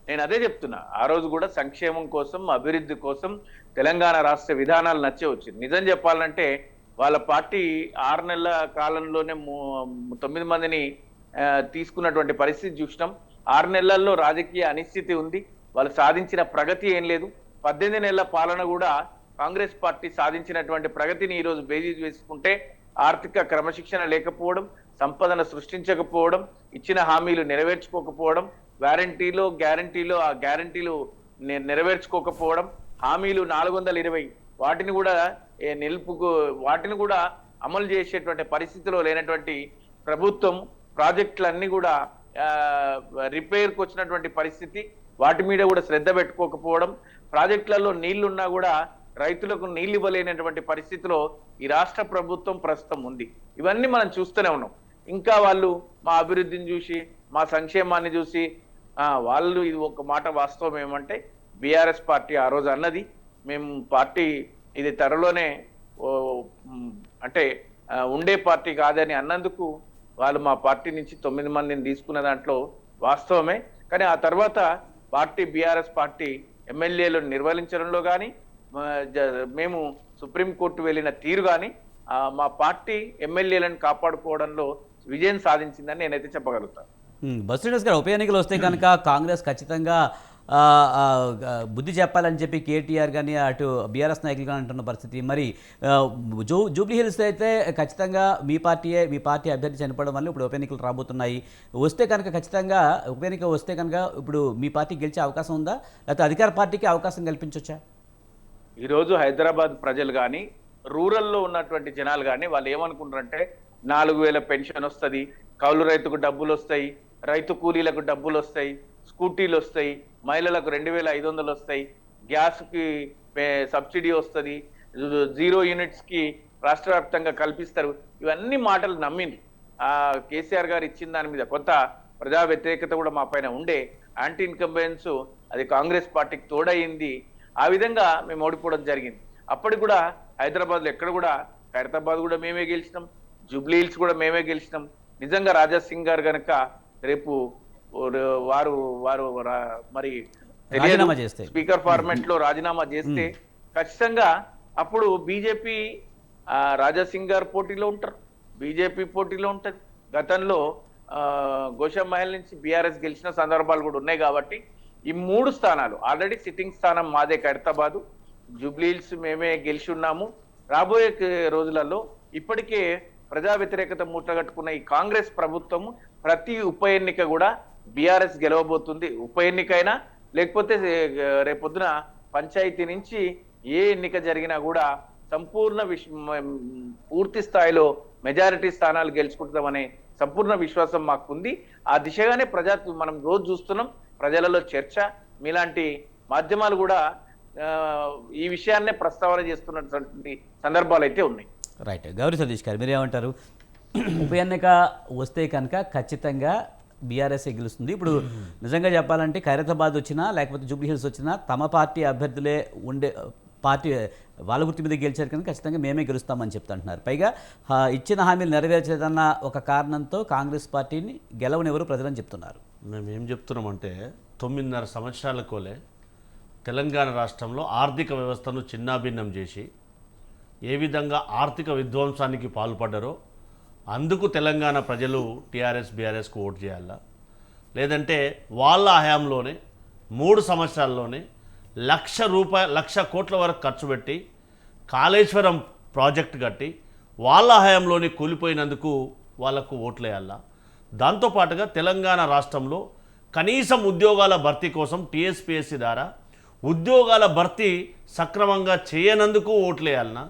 నేను అదే చెప్తున్నా. ఆ రోజు కూడా సంక్షేమం కోసం, అభివృద్ధి కోసం తెలంగాణ రాష్ట్ర విధానాలు నచ్చే వచ్చింది. నిజం చెప్పాలంటే వాళ్ళ పార్టీ 6 నెలల కాలంలోనే 9 మందిని తీసుకున్నటువంటి పరిస్థితి చూసినాం. 6 నెలల్లో రాజకీయ అనిశ్చితి ఉంది, వాళ్ళు సాధించిన ప్రగతి ఏం లేదు. 18 నెలల పాలన కూడా కాంగ్రెస్ పార్టీ సాధించినటువంటి ప్రగతిని ఈరోజు బేజీ వేసుకుంటే ఆర్థిక క్రమశిక్షణ లేకపోవడం, సంపదన సృష్టించకపోవడం, ఇచ్చిన హామీలు నెరవేర్చుకోకపోవడం, గ్యారంటీలో ఆ గ్యారంటీలు నెరవేర్చుకోకపోవడం, హామీలు 420 వాటిని కూడా వాటిని కూడా అమలు చేసేటువంటి పరిస్థితిలో లేనటువంటి ప్రభుత్వం, ప్రాజెక్టులన్నీ కూడా రిపేర్కి వచ్చినటువంటి పరిస్థితి, వాటి మీద కూడా శ్రద్ధ పెట్టుకోకపోవడం, ప్రాజెక్టులలో నీళ్లున్నా కూడా రైతులకు నీళ్లు ఇవ్వలేనటువంటి పరిస్థితిలో ఈ రాష్ట్ర ప్రభుత్వం ప్రస్తుతం ఉంది. ఇవన్నీ మనం చూస్తూనే ఉన్నాం. ఇంకా వాళ్ళు మా అభివృద్ధిని చూసి, మా సంక్షేమాన్ని చూసి వాళ్ళు, ఇది ఒక మాట వాస్తవం ఏమంటే, బీఆర్ఎస్ పార్టీ ఆ రోజు అన్నది, మేము పార్టీ ఇది త్వరలోనే అంటే ఉండే పార్టీ కాదని అన్నందుకు వాళ్ళు మా పార్టీ నుంచి 9 మందిని తీసుకున్న దాంట్లో వాస్తవమే. కానీ ఆ తర్వాత బీఆర్ఎస్ పార్టీ ఎమ్మెల్యేలను నిర్వహించడంలో కానీ మేము సుప్రీంకోర్టు వెళ్ళిన తీరు కానీ మా పార్టీ ఎమ్మెల్యేలను కాపాడుకోవడంలో విజయం సాధించిందని నేనైతే చెప్పగలుగుతాను. బొత్స శ్రీనివాస్ గారు, ఉప ఎన్నికలు వస్తే కనుక కాంగ్రెస్ ఖచ్చితంగా బుద్ధి చెప్పాలని చెప్పి కేటీఆర్ కానీ అటు బీఆర్ఎస్ నాయకులు కానీ అంటున్న పరిస్థితి. మరి జూబ్లీ హిల్స్ అయితే ఖచ్చితంగా మీ పార్టీ అభ్యర్థి చనిపోవడం వల్ల ఇప్పుడు ఉప ఎన్నికలు రాబోతున్నాయి. వస్తే కనుక ఖచ్చితంగా ఉప ఎన్నిక వస్తే కనుక ఇప్పుడు మీ పార్టీ గెలిచే అవకాశం ఉందా, లేకపోతే అధికార పార్టీకి అవకాశం కల్పించవచ్చా? ఈరోజు హైదరాబాద్ ప్రజలు కానీ రూరల్లో ఉన్నటువంటి జనాలు కానీ వాళ్ళు ఏమనుకుంటారంటే 4,000 పెన్షన్ వస్తుంది, కౌలు రైతుకు డబ్బులు వస్తాయి, రైతు కూలీలకు డబ్బులు వస్తాయి, స్కూటీలు వస్తాయి, మహిళలకు 2,500 వస్తాయి, గ్యాస్కి సబ్సిడీ వస్తుంది, 0 యూనిట్స్కి రాష్ట్ర వ్యాప్తంగా కల్పిస్తారు. ఇవన్నీ మాటలు నమ్మింది. కేసీఆర్ గారు ఇచ్చిన దాని మీద కొంత ప్రజా వ్యతిరేకత కూడా మా పైన ఉండే, యాంటీ ఇన్కంబెన్స్ అది కాంగ్రెస్ పార్టీకి తోడయింది. ఆ విధంగా మేము ఓడిపోవడం జరిగింది. అప్పటికి కూడా హైదరాబాద్లో ఎక్కడ కూడా, ఖైరతాబాద్ కూడా మేమే గెలిచినాం, జూబ్లీ హిల్స్ కూడా మేమే గెలిచినాం. నిజంగా రాజా సింగ్ గారు కనుక రేపు వారు మరి స్పీకర్ ఫార్మాట్ లో రాజీనామా చేస్తే ఖచ్చితంగా అప్పుడు బీజేపీ రాజా సింగ్ గారు పోటీలో ఉంటారు, బీజేపీ పోటీలో ఉంటది. గతంలో గోషా మహల్ నుంచి బీఆర్ఎస్ గెలిచిన సందర్భాలు కూడా ఉన్నాయి. కాబట్టి ఈ 3 స్థానాలు ఆల్రెడీ సిట్టింగ్ స్థానం మాదే ఖైరతాబాదు, జూబ్లీ హిల్స్ మేమే గెలిచి ఉన్నాము. రాబోయే రోజులలో ఇప్పటికే ప్రజా వ్యతిరేకత మూటగట్టుకున్న ఈ కాంగ్రెస్ ప్రభుత్వము ప్రతి ఉప ఎన్నిక కూడా బీఆర్ఎస్ గెలవబోతుంది. ఉప ఎన్నికైనా లేకపోతే రేపొద్దున పంచాయతీ నుంచి ఏ ఎన్నిక జరిగినా కూడా సంపూర్ణ పూర్తి స్థాయిలో మెజారిటీ స్థానాలు గెలుచుకుంటామనే సంపూర్ణ విశ్వాసం మాకుంది. ఆ దిశగానే మనం రోజు చూస్తున్నాం, ప్రజలలో చర్చ, మీలాంటి మాధ్యమాలు కూడా ఈ విషయాన్నే ప్రస్తావన చేస్తున్నటువంటి సందర్భాలు అయితే ఉన్నాయి. రైట్. గౌరీ సతీష్ గారు, మీరేమంటారు? ఉప ఎన్నిక వస్తే కనుక ఖచ్చితంగా బీఆర్ఎస్ఏ గెలుస్తుంది. ఇప్పుడు నిజంగా చెప్పాలంటే ఖైరతాబాద్ వచ్చినా లేకపోతే జూబ్లీ హిల్స్ వచ్చినా తమ పార్టీ అభ్యర్థులే ఉండే పార్టీ వాళ్ళ గుర్తు మీద గెలిచారు కనుక ఖచ్చితంగా మేమే గెలుస్తామని చెప్తుంటున్నారు. పైగా ఇచ్చిన హామీలు నెరవేర్చలేదన్న ఒక కారణంతో కాంగ్రెస్ పార్టీని గెలవనివ్వరు ప్రజలని చెప్తున్నారు. మేము ఏం చెప్తున్నామంటే 9.5 సంవత్సరాల కోలే తెలంగాణ రాష్ట్రంలో ఆర్థిక వ్యవస్థను చిన్నాభిన్నం చేసి ఏ విధంగా ఆర్థిక విధ్వంసానికి పాల్పడ్డారో అందుకు తెలంగాణ ప్రజలు టీఆర్ఎస్ బీఆర్ఎస్కు ఓటు చేయాలా, లేదంటే వాళ్ళ హయాంలోనే 3 సంవత్సరాల్లోనే ₹1,00,000 కోట్ల వరకు ఖర్చు పెట్టి కాళేశ్వరం ప్రాజెక్టు కట్టి వాళ్ళ హయాంలోనే కూలిపోయినందుకు వాళ్లకు ఓట్లేయాలా. దాంతోపాటుగా తెలంగాణ రాష్ట్రంలో కనీసం ఉద్యోగాల భర్తీ కోసం టీఎస్పీఎస్సీ ద్వారా ఉద్యోగాల భర్తీ సక్రమంగా చేయనందుకు ఓట్లేయాలన్నా,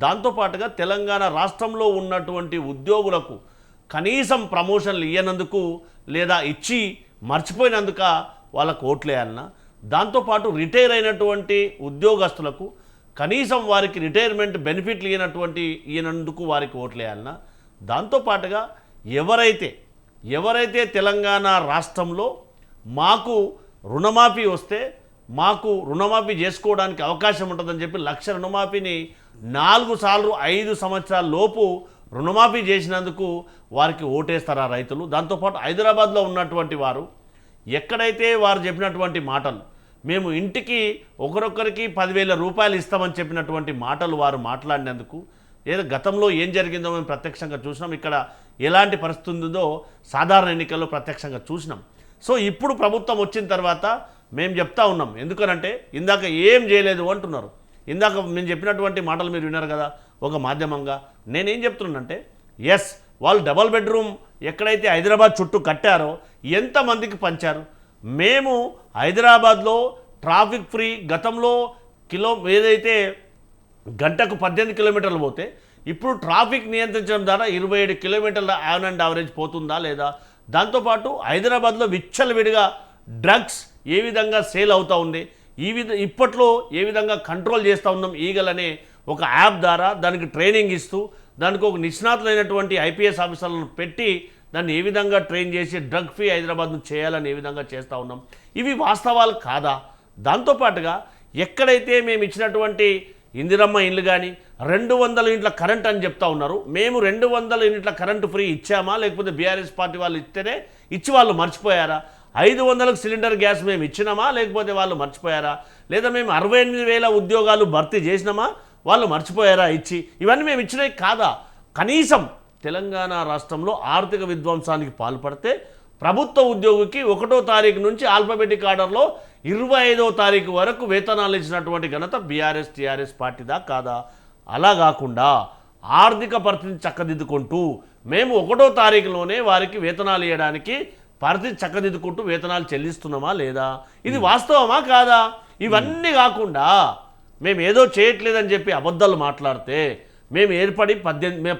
దాంతోపాటుగా తెలంగాణ రాష్ట్రంలో ఉన్నటువంటి ఉద్యోగులకు కనీసం ప్రమోషన్లు ఇవ్వనందుకు లేదా ఇచ్చి మర్చిపోయినందుక వాళ్ళకు ఓట్లేయాలన్నా, దాంతోపాటు రిటైర్ అయినటువంటి ఉద్యోగస్తులకు కనీసం వారికి రిటైర్మెంట్ బెనిఫిట్లు ఇవ్వనందుకు వారికి ఓట్లేయాలన్నా, దాంతోపాటుగా ఎవరైతే తెలంగాణ రాష్ట్రంలో మాకు రుణమాఫీ వస్తే మాకు రుణమాఫీ చేసుకోవడానికి అవకాశం ఉంటుందని చెప్పి 1,00,000 రుణమాఫీని 4 సార్లు 5 సంవత్సరాల లోపు రుణమాఫీ చేసినందుకు వారికి ఓటేస్తారా రైతులు. దాంతోపాటు హైదరాబాద్లో ఉన్నటువంటి వారు ఎక్కడైతే వారు చెప్పినటువంటి మాటలు, మేము ఇంటికి ఒకరొకరికి 10,000 రూపాయలు ఇస్తామని చెప్పినటువంటి మాటలు వారు మాట్లాడినందుకు, ఏదో గతంలో ఏం జరిగిందో మేము ప్రత్యక్షంగా చూసినాం, ఇక్కడ ఎలాంటి పరిస్థితి ఉందో సాధారణ ఎన్నికల్లో ప్రత్యక్షంగా చూసినాం. సో ఇప్పుడు ప్రభుత్వం వచ్చిన తర్వాత మేము చెప్తా ఉన్నాం, ఎందుకనంటే ఇందాక ఏం చేయలేదు అంటున్నారు. ఇందాక మేము చెప్పినటువంటి మాటలు మీరు విన్నారు కదా ఒక మాధ్యమంగా. నేనేం చెప్తున్నానంటే ఎస్, వాళ్ళు డబల్ బెడ్రూమ్ ఎక్కడైతే హైదరాబాద్ చుట్టూ కట్టారో ఎంతమందికి పంచారు. మేము హైదరాబాద్లో ట్రాఫిక్ ఫ్రీ గతంలో ఏదైతే గంటకు 18 కిలోమీటర్లు పోతే ఇప్పుడు ట్రాఫిక్ నియంత్రించడం ద్వారా 27 కిలోమీటర్ల యాన్ అండ్ యావరేజ్ పోతుందా లేదా. దాంతోపాటు హైదరాబాద్లో విచ్చలవిడిగా డ్రగ్స్ ఏ విధంగా సేల్ అవుతూ ఉంది, ఇప్పట్లో ఏ విధంగా కంట్రోల్ చేస్తూ ఉన్నాం ఈగల్ అనే ఒక యాప్ ద్వారా దానికి ట్రైనింగ్ ఇస్తూ దానికి ఒక నిష్ణాతులైనటువంటి ఐపీఎస్ ఆఫీసర్లను పెట్టి దాన్ని ఏ విధంగా ట్రైన్ చేసి డ్రగ్ ఫ్రీ హైదరాబాద్ను చేయాలని ఏ విధంగా చేస్తూ ఉన్నాం. ఇవి వాస్తవాలు కాదా. దాంతోపాటుగా ఎక్కడైతే మేము ఇచ్చినటువంటి ఇందిరమ్మ ఇండ్లు కానీ 200 యూనిట్ల కరెంట్ అని చెప్తా ఉన్నారు, మేము 200 యూనిట్ల కరెంటు ఫ్రీ ఇచ్చామా లేకపోతే బీఆర్ఎస్ పార్టీ వాళ్ళు ఇస్తేనే ఇచ్చి వాళ్ళు మర్చిపోయారా. 500కు సిలిండర్ గ్యాస్ మేము ఇచ్చినామా, లేకపోతే వాళ్ళు మర్చిపోయారా? లేదా మేము 68,000 ఉద్యోగాలు భర్తీ చేసినామా, వాళ్ళు మర్చిపోయారా ఇచ్చి? ఇవన్నీ మేము ఇచ్చినవి కాదా? కనీసం తెలంగాణ రాష్ట్రంలో ఆర్థిక విధ్వంసానికి పాల్పడితే ప్రభుత్వ ఉద్యోగికి 1వ తారీఖు నుంచి ఆల్ఫాబెటిక్ ఆర్డర్లో 25వ తారీఖు వరకు వేతనాలు ఇచ్చినటువంటి ఘనత బీఆర్ఎస్ టీఆర్ఎస్ పార్టీదా కాదా? అలా కాకుండా ఆర్థిక పరిస్థితిని చక్కదిద్దుకుంటూ మేము 1వ తారీఖులోనే వారికి వేతనాలు ఇవ్వడానికి పరిస్థితి చక్కదిద్దుకుంటూ వేతనాలు చెల్లిస్తున్నామా లేదా? ఇది వాస్తవమా కాదా? ఇవన్నీ కాకుండా మేము ఏదో చేయట్లేదని చెప్పి అబద్ధాలు మాట్లాడితే మేము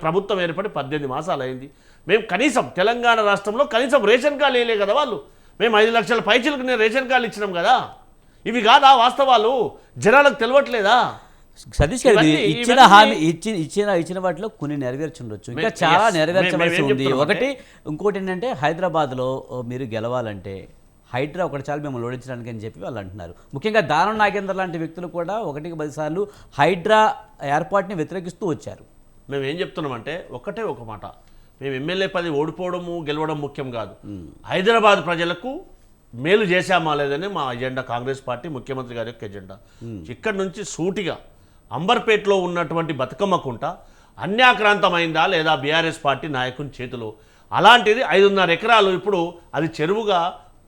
ప్రభుత్వం ఏర్పడి 18 మాసాలు అయింది. మేము కనీసం తెలంగాణ రాష్ట్రంలో కనీసం రేషన్ కార్డు వేయలే కదా వాళ్ళు. మేము 5 లక్షల పైచలకు నేను రేషన్ కార్డులు ఇచ్చినాం కదా. ఇవి కాదా వాస్తవాలు? జనాలకు తెలియట్లేదా? సతీష్ గారు ఇచ్చిన హామీ ఇచ్చిన వాటిలో కొన్ని నెరవేర్చుండొచ్చు, ఇంకా చాలా నెరవేర్చవలసి ఉంది. ఇంకోటి ఏంటంటే హైదరాబాద్లో మీరు గెలవాలంటే హైడ్రా ఒకటి చాలు మిమ్మల్ని ఓడించడానికి అని చెప్పి వాళ్ళు అంటున్నారు. ముఖ్యంగా దానం నాగేందర్ లాంటి వ్యక్తులు కూడా 1కి 10 సార్లు హైడ్రా ఏర్పాటుని వ్యతిరేకిస్తూ వచ్చారు. మేము ఏం చెప్తున్నామంటే ఒక మాట, మేము ఎమ్మెల్యే పది ఓడిపోవడము గెలవడం ముఖ్యం కాదు. హైదరాబాద్ ప్రజలకు మేలు చేశామా లేదని మా ఎజెండా, కాంగ్రెస్ పార్టీ ముఖ్యమంత్రి గారి యొక్క ఎజెండా. ఇక్కడి నుంచి సూటిగా అంబర్పేటలో ఉన్నటువంటి బతుకమ్మ కుంట అన్యాక్రాంతమైందా లేదా బీఆర్ఎస్ పార్టీ నాయకుని చేతిలో? అలాంటిది 5.5 ఎకరాలు ఇప్పుడు అది చెరువుగా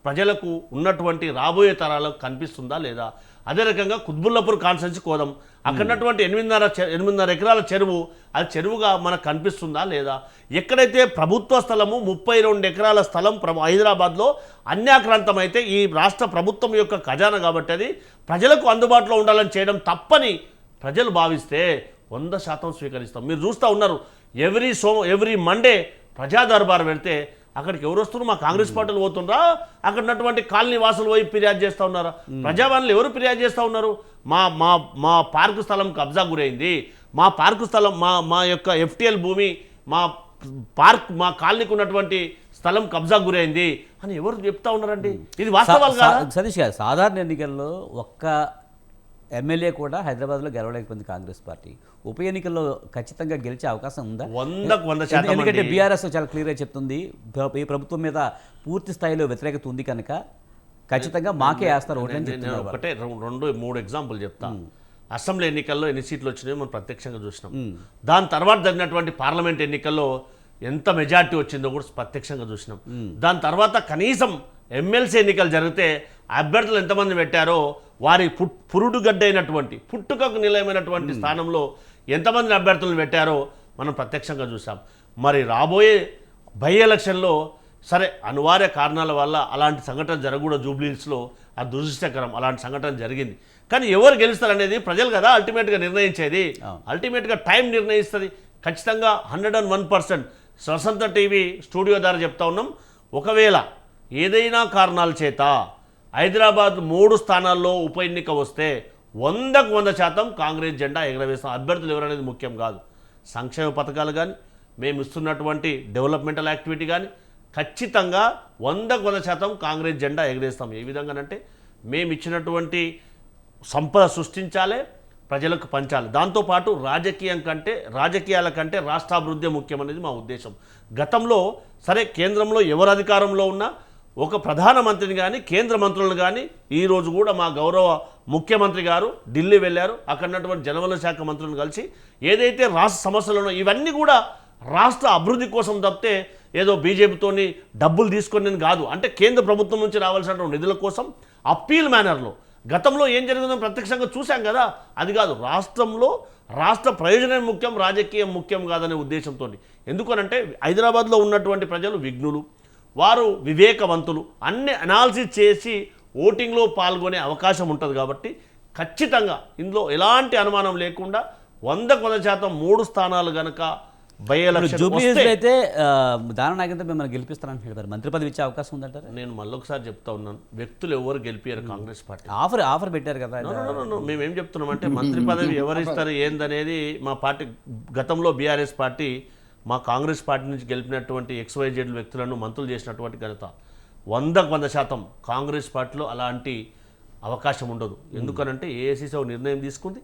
ప్రజలకు ఉన్నటువంటి రాబోయే తరాలకు కనిపిస్తుందా లేదా? అదే రకంగా కుత్బుల్లాపూర్ కాన్స్టిట్యున్సీ కోదం అక్కడున్నటువంటి 8.5 ఎకరాల చెరువు అది చెరువుగా మనకు కనిపిస్తుందా లేదా? ఎక్కడైతే ప్రభుత్వ స్థలము 32 ఎకరాల స్థలం హైదరాబాద్లో అన్యాక్రాంతం అయితే ఈ రాష్ట్ర ప్రభుత్వం యొక్క ఖజానా కాబట్టి అది ప్రజలకు అందుబాటులో ఉండాలని చేయడం తప్పని ప్రజలు భావిస్తే 100% స్వీకరిస్తాం. మీరు చూస్తూ ఉన్నారు, ఎవ్రీ మండే ప్రజా దర్బార్ పెడితే అక్కడికి ఎవరు వస్తున్నారు? మా కాంగ్రెస్ పార్టీలు పోతుండ్రా? అక్కడ ఉన్నటువంటి కాలనీ వాసులు పోయి ఫిర్యాదు చేస్తూ ఉన్నారా? ప్రజావాణిలో ఎవరు ఫిర్యాదు చేస్తూ ఉన్నారు? మా పార్కు స్థలం కబ్జా గురైంది, మా పార్కు స్థలం మా యొక్క FTL భూమి మా కాలనీకి ఉన్నటువంటి స్థలం కబ్జా గురైంది అని ఎవరు చెప్తా ఉన్నారండి? ఇది వాస్తవాలు కాదా? సతీష్ గారు, సాధారణ ఎన్నికల్లో ఒక్క ఎమ్మెల్యే కూడా హైదరాబాద్లో గెలవలేకపోయింది కాంగ్రెస్ పార్టీ. ఉప ఎన్నికల్లో ఖచ్చితంగా గెలిచే అవకాశం ఉందా? 100% ఎందుకంటే బీఆర్ఎస్ చాలా క్లియర్గా చెప్తుంది, ఈ ప్రభుత్వం మీద పూర్తి స్థాయిలో వ్యతిరేకత ఉంది కనుక ఖచ్చితంగా మాకే వేస్తారు ఓట్లని చెప్తున్నారు. ఒకటే 2-3 ఎగ్జాంపుల్ చెప్తా. అసెంబ్లీ ఎన్నికల్లో ఎన్ని సీట్లు వచ్చినాయో మనం ప్రత్యక్షంగా చూసినాం. దాని తర్వాత జరిగినటువంటి పార్లమెంట్ ఎన్నికల్లో ఎంత మెజార్టీ వచ్చిందో కూడా ప్రత్యక్షంగా చూసినాం. దాని తర్వాత కనీసం ఎమ్మెల్సీ ఎన్నికలు జరిగితే అభ్యర్థులు ఎంతమంది పెట్టారో వారి పురుడుగడ్డైనటువంటి పుట్టుకకు నిలయమైనటువంటి స్థానంలో ఎంతమంది అభ్యర్థులను పెట్టారో మనం ప్రత్యక్షంగా చూసాం. మరి రాబోయే బై ఎలక్షన్లో సరే అనివార్య కారణాల వల్ల అలాంటి సంఘటన జరగకూడదు, జూబ్లీహిల్స్లో అది దురదృష్టకరం, అలాంటి సంఘటన జరిగింది. కానీ ఎవరు గెలుస్తారనేది ప్రజలు కదా అల్టిమేట్గా నిర్ణయించేది. అల్టిమేట్గా టైం నిర్ణయిస్తుంది. ఖచ్చితంగా 101% స్వతంత్ర టీవీ స్టూడియో ద్వారా చెప్తా ఉన్నాం. ఒకవేళ ఏదైనా కారణాల చేత హైదరాబాద్ 3 స్థానాల్లో ఉప ఎన్నిక వస్తే 100కు 100% కాంగ్రెస్ జెండా ఎగరవేస్తాం. అభ్యర్థులు ఎవరనేది ముఖ్యం కాదు. సంక్షేమ పథకాలు కానీ మేము ఇస్తున్నటువంటి డెవలప్మెంటల్ యాక్టివిటీ కానీ ఖచ్చితంగా 100కు 100% కాంగ్రెస్ జెండా ఎగరేస్తాం. ఏ విధంగానంటే మేము ఇచ్చినటువంటి సంపద సృష్టించాలి, ప్రజలకు పంచాలి. దాంతోపాటు రాజకీయాల కంటే రాష్ట్రాభివృద్ధి ముఖ్యం అనేది మా ఉద్దేశం. గతంలో సరే కేంద్రంలో ఎవరు అధికారంలో ఉన్నా ఒక ప్రధానమంత్రిని కానీ కేంద్ర మంత్రులను కానీ ఈరోజు కూడా మా గౌరవ ముఖ్యమంత్రి గారు ఢిల్లీ వెళ్ళారు. అక్కడ ఉన్నటువంటి జలవనరుల శాఖ మంత్రులను కలిసి ఏదైతే రాష్ట్ర సమస్యలు ఉన్నాయో ఇవన్నీ కూడా రాష్ట్ర అభివృద్ధి కోసం తప్పితే ఏదో బీజేపీతోని డబ్బులు తీసుకొని కాదు. అంటే కేంద్ర ప్రభుత్వం నుంచి రావాల్సినటువంటి నిధుల కోసం అప్పీల్ మేనర్లో గతంలో ఏం జరిగిందో ప్రత్యక్షంగా చూశాం కదా. అది కాదు, రాష్ట్రంలో రాష్ట్ర ప్రయోజనం ముఖ్యం, రాజకీయం ముఖ్యం కాదనే ఉద్దేశంతో. ఎందుకనంటే హైదరాబాద్లో ఉన్నటువంటి ప్రజలు విఘ్నులు, వారు వివేకవంతులు, అన్ని అనాలిసిస్ చేసి ఓటింగ్లో పాల్గొనే అవకాశం ఉంటుంది. కాబట్టి ఖచ్చితంగా ఇందులో ఎలాంటి అనుమానం లేకుండా 100కు 100% 3 స్థానాలు కనుక బై ఎలక్షన్ అయితే దానం నాగేందర్ మిమ్మల్ని గెలిపిస్తారని చెప్పారు. మంత్రి పదవి ఇచ్చే అవకాశం ఉందంటారు? నేను మళ్ళొకసారి చెప్తా ఉన్నాను, వ్యక్తులు ఎవరు గెలిపారు కాంగ్రెస్ పార్టీ ఆఫర్ పెట్టారు కదా. మేమేం చెప్తున్నామంటే మంత్రి పదవి ఎవరు ఇస్తారు ఏందనేది మా పార్టీ గతంలో బీఆర్ఎస్ పార్టీ మా కాంగ్రెస్ పార్టీ నుంచి గెలిపినటువంటి XYZ వ్యక్తులను మంత్రులు చేసినటువంటి ఘనత. 100కు 100% కాంగ్రెస్ పార్టీలో అలాంటి అవకాశం ఉండదు. ఎందుకనంటే ఏఐసీసీ ఒక నిర్ణయం తీసుకుంది,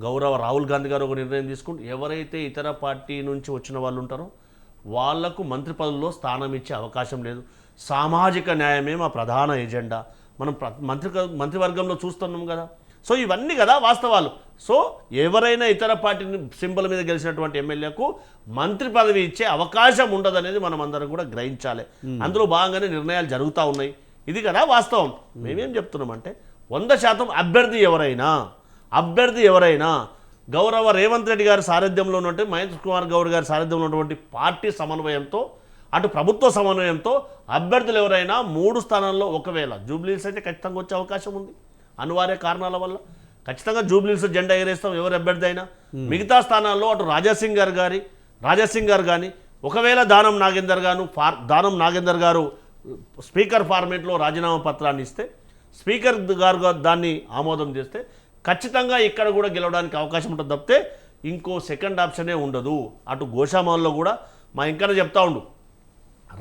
గౌరవ రాహుల్ గాంధీ గారు ఒక నిర్ణయం తీసుకుంటూ ఎవరైతే ఇతర పార్టీ నుంచి వచ్చిన వాళ్ళు ఉంటారో వాళ్లకు మంత్రి పదవుల్లో స్థానం ఇచ్చే అవకాశం లేదు. సామాజిక న్యాయమే మా ప్రధాన ఎజెండా. మనం మంత్రివర్గంలో చూస్తున్నాం కదా. సో ఇవన్నీ కదా వాస్తవాలు. సో ఎవరైనా ఇతర పార్టీ సింబల్ మీద గెలిచినటువంటి ఎమ్మెల్యేకు మంత్రి పదవి ఇచ్చే అవకాశం ఉండదనేది మనం అందరం కూడా గ్రహించాలి. అందులో భాగంగానే నిర్ణయాలు జరుగుతూ ఉన్నాయి. ఇది కదా వాస్తవం. మేమేం చెప్తున్నామంటే 100% అభ్యర్థి ఎవరైనా గౌరవ రేవంత్ రెడ్డి గారి సారథ్యంలో ఉన్నటువంటి మహేంద్ర కుమార్ గౌడ్ గారి సారథ్యంలో ఉన్నటువంటి పార్టీ సమన్వయంతో, అటు ప్రభుత్వ సమన్వయంతో అభ్యర్థులు ఎవరైనా 3 స్థానాల్లో, ఒకవేళ జూబ్లీహిల్స్ అయితే ఖచ్చితంగా వచ్చే అవకాశం ఉంది. అనివార్య కారణాల వల్ల ఖచ్చితంగా జూబ్లీహిల్స్ జెండా ఎగరేస్తాం ఎవరు అభ్యర్థి అయినా. మిగతా స్థానాల్లో అటు రాజాసింగ్ గారు కానీ, ఒకవేళ దానం నాగేందర్ గారు స్పీకర్ ఫార్మేట్లో రాజీనామా పత్రాన్ని ఇస్తే, స్పీకర్ గారు దాన్ని ఆమోదం చేస్తే ఖచ్చితంగా ఇక్కడ కూడా గెలవడానికి అవకాశం ఉంటుంది తప్పితే ఇంకో సెకండ్ ఆప్షనే ఉండదు. అటు గోషామాల్లో కూడా మా ఇంకా చెప్తా ఉండు,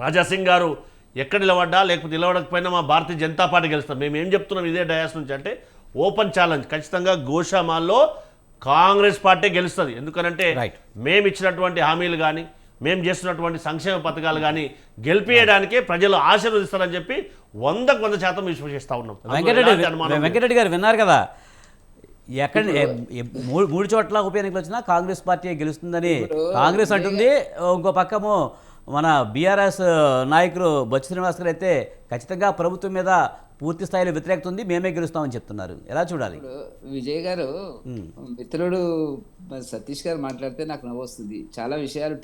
రాజాసింగ్ గారు ఎక్కడ నిలబడ్డా లేకపోతే నిలబడకపోయినా మా భారతీయ జనతా పార్టీ గెలుస్తాం. మేము ఏం చెప్తున్నాం ఇదే డయాస్ నుంచి అంటే ఓపెన్ ఛాలెంజ్, ఖచ్చితంగా గోషామాల్లో కాంగ్రెస్ పార్టీ గెలుస్తుంది. ఎందుకనంటే మేము ఇచ్చినటువంటి హామీలు కానీ, మేము చేస్తున్నటువంటి సంక్షేమ పథకాలు కానీ గెలిపేయడానికే ప్రజలు ఆశీర్వదిస్తారని చెప్పి 100% విశ్వసిస్తూ ఉన్నాం. వెంకటరెడ్డి గారు విన్నారు కదా, ఎక్కడ 3 చోట్ల ఉప ఎన్నికలు వచ్చినా కాంగ్రెస్ పార్టీ గెలుస్తుందని కాంగ్రెస్ అంటుంది. ఇంకో పక్కము మన బీఆర్ఎస్ నాయకులు బొత్స శ్రీనివాస్ గారు అయితే ఖచ్చితంగా ప్రభుత్వం మీద పూర్తి స్థాయిలో వ్యతిరేకత ఉంది, మేమే గెలుస్తామని చెప్తున్నారు. ఎలా చూడాలి? విజయ్ గారు, మిత్రుడు సతీష్ గారు మాట్లాడితే నాకు నవ్వు వస్తుంది. చాలా విషయాలు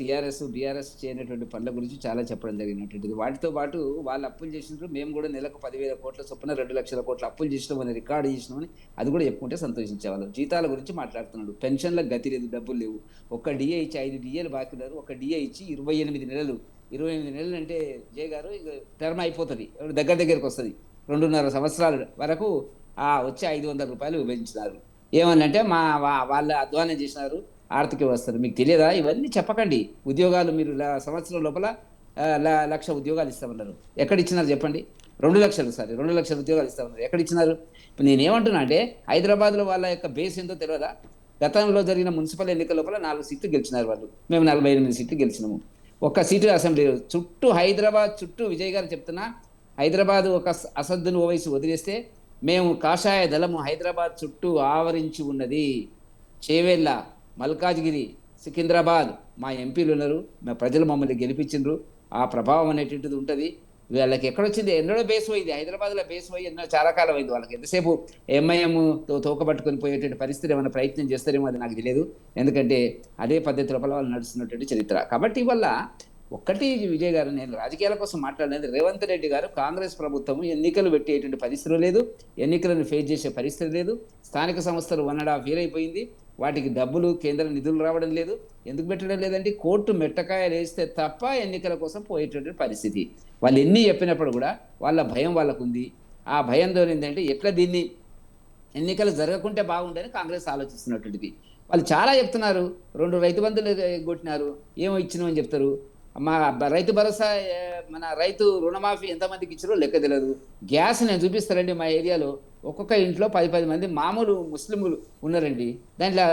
బీఆర్ఎస్ చేయనటువంటి పనుల గురించి చాలా చెప్పడం జరిగినటువంటిది. వాటితో పాటు వాళ్ళు అప్పులు చేసినారు, మేము కూడా నెలకు 10,000 కోట్ల చొప్పున 2 లక్షల కోట్ల అప్పులు చేసినామని రికార్డు చేసినామని అది కూడా చెప్పుకుంటే సంతోషించేవాళ్ళం. జీతాల గురించి మాట్లాడుతున్నాడు, పెన్షన్లకు గతి లేదు, డబ్బులు లేవు. ఒక్క డిఏ ఇచ్చి 5 డిఏలు బాకీ ఉన్నారు. ఒక డిఏ ఇచ్చి 28 నెలలు. 28 నెలలు అంటే విజయ్ గారు ఇక టర్మ్ అయిపోతుంది, దగ్గరికి వస్తుంది. 2.5 సంవత్సరాల వరకు వచ్చే 500 రూపాయలు విభజించినారు. ఏమన్నంటే వాళ్ళు అధ్వానం చేసినారు ఆర్థిక వ్యవస్థను. మీకు తెలియదా? ఇవన్నీ చెప్పకండి. ఉద్యోగాలు మీరు సంవత్సరం లోపల 1,00,000 ఉద్యోగాలు ఇస్తామన్నారు. ఎక్కడ ఇచ్చినారు చెప్పండి? 2 లక్షల ఉద్యోగాలు ఇస్తామన్నారు. ఎక్కడ ఇచ్చినారు? ఇప్పుడు నేనేమంటున్నా అంటే హైదరాబాద్లో వాళ్ళ యొక్క బేస్ ఏందో తెలియదా? గతంలో జరిగిన మున్సిపల్ ఎన్నికల లోపల 4 సీట్లు గెలిచినారు వాళ్ళు. మేము 48 సీట్లు గెలిచినాము. 1 సీటు అసెంబ్లీ చుట్టూ, హైదరాబాద్ చుట్టూ విజయ్ గారు చెప్తున్నా, హైదరాబాద్ ఒక అసద్దును ఓవైసీ వదిలేస్తే మేము కాషాయ దళము హైదరాబాద్ చుట్టూ ఆవరించి ఉన్నది. చేవెళ్ళ, మల్కాజ్గిరి, సికింద్రాబాద్ మా ఎంపీలు ఉన్నారు, మా ప్రజలు మమ్మల్ని గెలిపించిండ్రు. ఆ ప్రభావం అనేటువంటిది ఉంటుంది. వీళ్ళకి ఎక్కడొచ్చింది? ఎన్నడో బేస్ పోయింది, హైదరాబాద్లో బేస్ పోయి ఎన్నో చాలా కాలం అయింది. వాళ్ళకి ఎంతసేపు ఎంఐఎంతో తోకబట్టుకొని పోయేటువంటి పరిస్థితి ఏమైనా ప్రయత్నం చేస్తారేమో అది నాకు తెలియదు. ఎందుకంటే అదే పద్ధతి లోపల వాళ్ళు నడుస్తున్నటువంటి చరిత్ర. కాబట్టి వల్ల ఒక్కటి విజయ్ గారు, నేను రాజకీయాల కోసం మాట్లాడలేదు. రేవంత్ రెడ్డి గారు కాంగ్రెస్ ప్రభుత్వం ఎన్నికలు పెట్టేటువంటి పరిస్థితి లేదు, ఎన్నికలను ఫేస్ చేసే పరిస్థితి లేదు. స్థానిక సంస్థలు 1.5 year అయిపోయింది, వాటికి డబ్బులు, కేంద్ర నిధులు రావడం లేదు. ఎందుకు పెట్టడం లేదంటే కోర్టు మెట్టకాయలు వేస్తే తప్ప ఎన్నికల కోసం పోయేటువంటి పరిస్థితి. వాళ్ళు ఎన్ని చెప్పినప్పుడు కూడా వాళ్ళ భయం వాళ్ళకు ఉంది. ఆ భయంతో ఏంటంటే ఎట్లా దీన్ని ఎన్నికలు జరగకుంటే బాగుండని కాంగ్రెస్ ఆలోచిస్తున్నటువంటిది. వాళ్ళు చాలా చెప్తున్నారు. 2 రైతు బంధులు కొట్టినారు, ఏమో ఇచ్చినామని చెప్తారు. మా రైతు భరోసా, మన రైతు రుణమాఫీ ఎంతమందికి ఇచ్చారో లెక్క తెలియదు. గ్యాస్ నేను చూపిస్తానండి, మా ఏరియాలో ఒక్కొక్క ఇంట్లో 10 మంది మామూలు ముస్లింలు ఉన్నారండి. దాంట్లో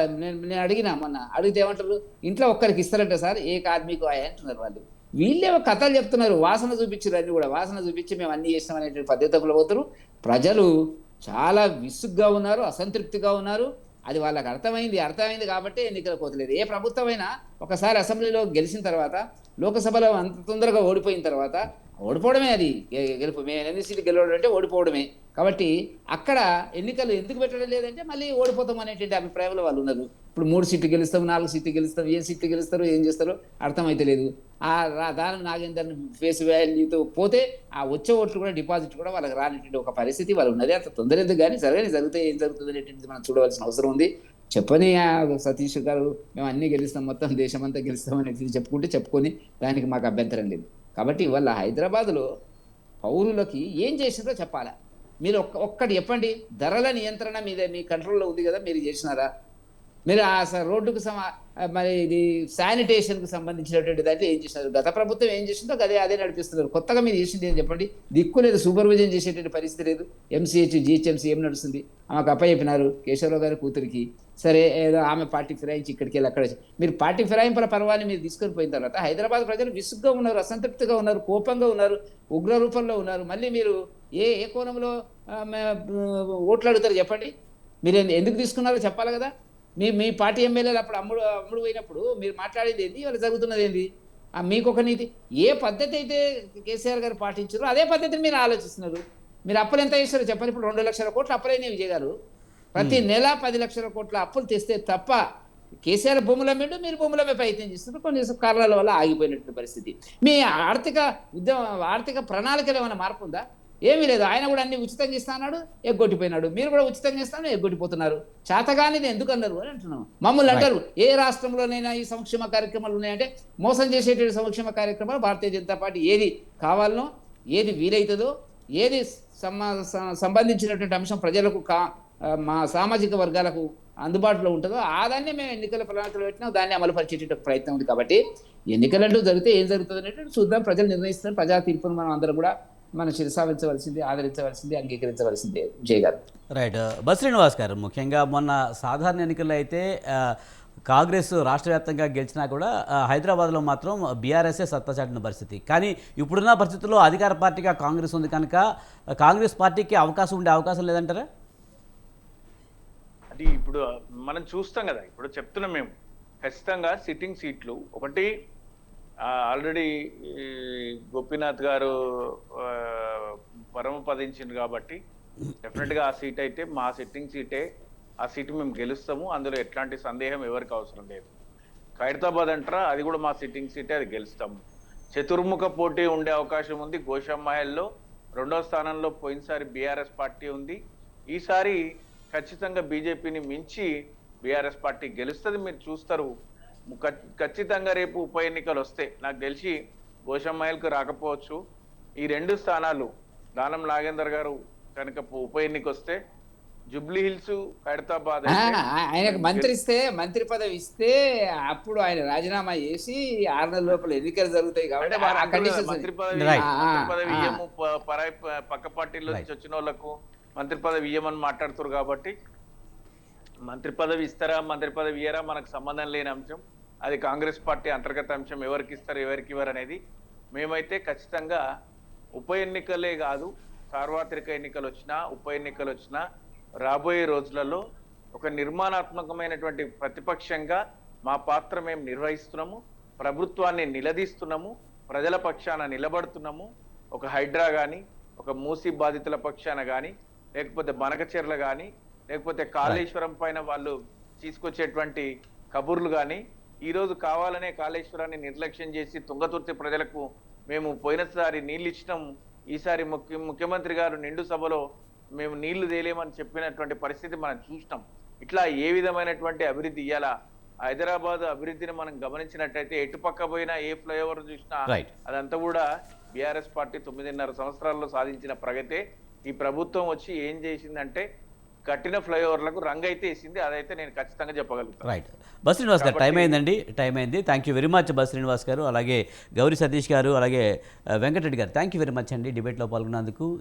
నేను అడిగినా, మొన్న అడిగితే ఏమంటారు, ఇంట్లో ఒక్కరికి ఇస్తారంట సార్, ఏ ఆద్మీకు అంటున్నారు వాళ్ళు. వీళ్ళేమో కథలు చెప్తున్నారు, వాసన చూపించారు. అన్ని కూడా వాసన చూపించి మేము అన్ని చేస్తాం అనేటువంటి పద్ధతిలో పోతారు. ప్రజలు చాలా విసుగ్గా ఉన్నారు, అసంతృప్తిగా ఉన్నారు. అది వాళ్ళకి అర్థమైంది కాబట్టి ఎన్నికలు పోతలేదు. ఏ ప్రభుత్వమైనా ఒకసారి అసెంబ్లీలో గెలిచిన తర్వాత, లోకసభలో అంత తొందరగా ఓడిపోయిన తర్వాత ఓడిపోవడమే అది గెలుపు. మేము 8 సీట్లు గెలవడం అంటే ఓడిపోవడమే. కాబట్టి అక్కడ ఎన్నికలు ఎందుకు పెట్టడం లేదంటే మళ్ళీ ఓడిపోతాం అనేటువంటి అభిప్రాయంలో వాళ్ళు ఉన్నారు. ఇప్పుడు 3 సీట్లు గెలుస్తాం, 4 సీట్లు గెలుస్తాం, ఏ సీట్లు గెలుస్తారో ఏం చేస్తారో అర్థమైతే లేదు. దానం నాగేందర్ని ఫేస్ వాల్యూతో పోతే ఆ వచ్చే ఓట్లు కూడా, డిపాజిట్ కూడా వాళ్ళకి రానటువంటి ఒక పరిస్థితి వాళ్ళు ఉన్నది. అంత తొందర ఎందుకు కానీ జరిగితే ఏం జరుగుతుంది అనేటువంటిది మనం చూడవలసిన అవసరం ఉంది. చెప్పని సతీష్ గారు మేము అన్నీ గెలుస్తాం, మొత్తం దేశమంతా గెలుస్తాం అనేది చెప్పుకొని దానికి మాకు అభ్యంతరం లేదు. కాబట్టి ఇవాళ హైదరాబాద్లో పౌరులకి ఏం చేసిందో చెప్పాలా. మీరు ఒక్కటి చెప్పండి, ధరల నియంత్రణ మీద మీ కంట్రోల్లో ఉంది కదా, మీరు చేసినారా? మీరు రోడ్డుకు మరి ఇది శానిటేషన్కి సంబంధించినటువంటి దాంట్లో ఏం చేసినారు? గత ప్రభుత్వం ఏం చేసిందో అదే నడిపిస్తున్నారు. కొత్తగా మీరు చేసింది ఏం చెప్పండి? దిక్కు లేదు, సూపర్విజన్ చేసేటువంటి పరిస్థితి లేదు. ఎంసీహెచ్ జిహెచ్ఎంసీ ఏం నడుస్తుంది? ఆమెకు అప్పచెప్పినారు కేశవరావు గారి కూతురికి. సరే ఏదో ఆమె పార్టీ ఫిరాయించి ఇక్కడికి వెళ్ళి అక్కడ మీరు పార్టీ ఫిరాయింపుల పర్వాన్ని మీరు తీసుకొని పోయిన తర్వాత హైదరాబాద్ ప్రజలు విసుగ్గా ఉన్నారు, అసంతృప్తిగా ఉన్నారు, కోపంగా ఉన్నారు, ఉగ్ర రూపంలో ఉన్నారు. మళ్ళీ మీరు ఏ కోణంలో ఓట్లు అడుగుతారు చెప్పండి? మీరు ఎందుకు తీసుకున్నారో చెప్పాలి కదా. మీ పార్టీ ఎమ్మెల్యేలు అప్పుడు అమ్ముడు పోయినప్పుడు మీరు మాట్లాడేది ఏంది, వాళ్ళు జరుగుతున్నది ఏంది? మీకు ఒక నీతి, ఏ పద్ధతి అయితే కేసీఆర్ గారు పాటించారో అదే పద్ధతిని మీరు ఆలోచిస్తున్నారు. మీరు అప్పులు ఎంత చేస్తారో చెప్పండి. ఇప్పుడు 2 లక్షల కోట్లు అప్పులైన విజయ్ గారు ప్రతి నెల 10 లక్షల కోట్ల అప్పులు తెస్తే తప్ప కేసీఆర్ భూముల మీద మీరు భూముల మీద ప్రయత్నం చేస్తున్నారు. కొన్ని కారణాల వల్ల ఆగిపోయినటువంటి పరిస్థితి. మీ ఆర్థిక ప్రణాళికలో ఏమైనా మార్పు ఉందా? ఏమీ లేదు. ఆయన కూడా అన్ని ఉచితంగా ఇస్తా అన్నాడు, ఎగ్గొట్టిపోయినాడు. మీరు కూడా ఉచితంగా ఇస్తాను, ఎగ్గొట్టిపోతున్నారు. చేతగానిది ఎందుకు అన్నారు అని అంటున్నాం. మమ్మల్ని అంటారు ఏ రాష్ట్రంలోనైనా ఈ సంక్షేమ కార్యక్రమాలు ఉన్నాయంటే మోసం చేసేటువంటి సంక్షేమ కార్యక్రమాలు భారతీయ జనతా పార్టీ ఏది కావాలనో, ఏది వీలైతుందో, ఏది సంబంధించినటువంటి అంశం ప్రజలకు మా సామాజిక వర్గాలకు అందుబాటులో ఉంటుందో దాన్ని మేము ఎన్నికల ప్రణాళికలు పెట్టినా దాన్ని అమలు పరిచేట ప్రయత్నం ఉంది. కాబట్టి ఎన్నికలంటూ జరిగితే ఏం జరుగుతుంది అనేటువంటి చూద్దాం. ప్రజలు నిర్ణయిస్తారు. ప్రజా తీర్పును మనం అందరూ కూడా మనం శిరసావించవలసింది, ఆదరించవలసింది, అంగీకరించవలసిందే విజయ్ గారు. రైట్. బస్ శ్రీనివాస్ గారు, ముఖ్యంగా మొన్న సాధారణ ఎన్నికల్లో అయితే కాంగ్రెస్ రాష్ట్ర వ్యాప్తంగా గెలిచినా కూడా హైదరాబాద్లో మాత్రం బీఆర్ఎస్ఏ సత్తా చాటిన పరిస్థితి. కానీ ఇప్పుడున్న పరిస్థితుల్లో అధికార పార్టీగా కాంగ్రెస్ ఉంది కనుక కాంగ్రెస్ పార్టీకి ఉండే అవకాశం లేదంటారా? అది ఇప్పుడు మనం చూస్తాం కదా, ఇప్పుడు చెప్తున్నాం మేము ఖచ్చితంగా సిట్టింగ్ సీట్లు ఒకటి ఆల్రెడీ గోపీనాథ్ గారు పరమపదించింది కాబట్టి డెఫినెట్గా ఆ సీట్ అయితే మా సిట్టింగ్ సీటే. ఆ సీటు మేము గెలుస్తాము, అందులో ఎట్లాంటి సందేహం ఎవరికి అవసరం లేదు. ఖైరతాబాద్ అంటారా, అది కూడా మా సిట్టింగ్ సీటే, అది గెలుస్తాము. చతుర్ముఖ పోటీ ఉండే అవకాశం ఉంది. గోషామహల్లో 2వ స్థానంలో పోయినసారి బీఆర్ఎస్ పార్టీ ఉంది. ఈసారి ఖచ్చితంగా బీజేపీని మించి బీఆర్ఎస్ పార్టీ గెలుస్తుంది, మీరు చూస్తారు. ఖచ్చితంగా రేపు ఉప ఎన్నికలు వస్తే నాకు తెలిసి గోషామహల్కు రాకపోవచ్చు. ఈ 2 స్థానాలు దానం నాగేందర్ గారు కనుక ఉప ఎన్నిక వస్తే జూబ్లీ హిల్స్, ఖైరతాబాద్ ఆయనకు మంత్రి పదవి ఇస్తే అప్పుడు ఆయన రాజీనామా చేసి 6 నెలల లోపల ఎన్నికలు జరుగుతాయి కాబట్టి మంత్రి పదవి ఇయ్యము, పక్క పార్టీలో నుంచి వచ్చిన వాళ్ళకు మంత్రి పదవి ఇయ్యమని మాట్లాడుతారు. కాబట్టి మంత్రి పదవి ఇస్తారా, మంత్రి పదవి ఇయ్యరా మనకు సంబంధం లేని అంశం. అది కాంగ్రెస్ పార్టీ అంతర్గత అంశం. ఎవరికి ఇస్తారు, ఎవరికి ఇవ్వరు అనేది. మేమైతే ఖచ్చితంగా ఉప ఎన్నికలే కాదు, సార్వత్రిక ఎన్నికలు వచ్చినా, ఉప ఎన్నికలు వచ్చినా రాబోయే రోజులలో ఒక నిర్మాణాత్మకమైనటువంటి ప్రతిపక్షంగా మా పాత్ర మేము నిర్వహిస్తున్నాము. ప్రభుత్వాన్ని నిలదీస్తున్నాము, ప్రజల పక్షాన నిలబడుతున్నాము. ఒక హైడ్రా కానీ, ఒక మూసీ బాధితుల పక్షాన కానీ, లేకపోతే బనకచెర్ల కానీ, లేకపోతే కాళేశ్వరం పైన వాళ్ళు తీసుకొచ్చేటువంటి కబుర్లు కానీ, ఈరోజు కావాలనే కాళేశ్వరాన్ని నిర్లక్ష్యం చేసి తుంగతుర్తి ప్రజలకు మేము పోయినసారి నీళ్ళు ఇచ్చినాం, ఈసారి ముఖ్యమంత్రి గారు నిండు సభలో మేము నీళ్లు తేలేమని చెప్పినటువంటి పరిస్థితి మనం చూసినాం. ఇట్లా ఏ విధమైనటువంటి అభివృద్ధి ఇయ్యాలా? హైదరాబాద్ అభివృద్ధిని మనం గమనించినట్టయితే ఎటుపక్క పోయినా ఏ ఫ్లైఓవర్ చూసినా అదంతా కూడా బీఆర్ఎస్ పార్టీ 9.5 సంవత్సరాల్లో సాధించిన ప్రగతే. ఈ ప్రభుత్వం వచ్చి ఏం చేసిందంటే కట్టిన ఫ్లైఓవర్లకు రంగు అయితే వేసింది, అదైతే నేను ఖచ్చితంగా చెప్పగలుగుతాను. రైట్. బస్ శ్రీనివాస్ గారు, టైం అయింది. Thank you very much bus Srinivas గారు, అలాగే గౌరీ సతీష్ గారు, అలాగే వెంకటరెడ్డి గారు. థ్యాంక్ యూ వెరీ మచ్ అండి డిబేట్లో పాల్గొన్నందుకు.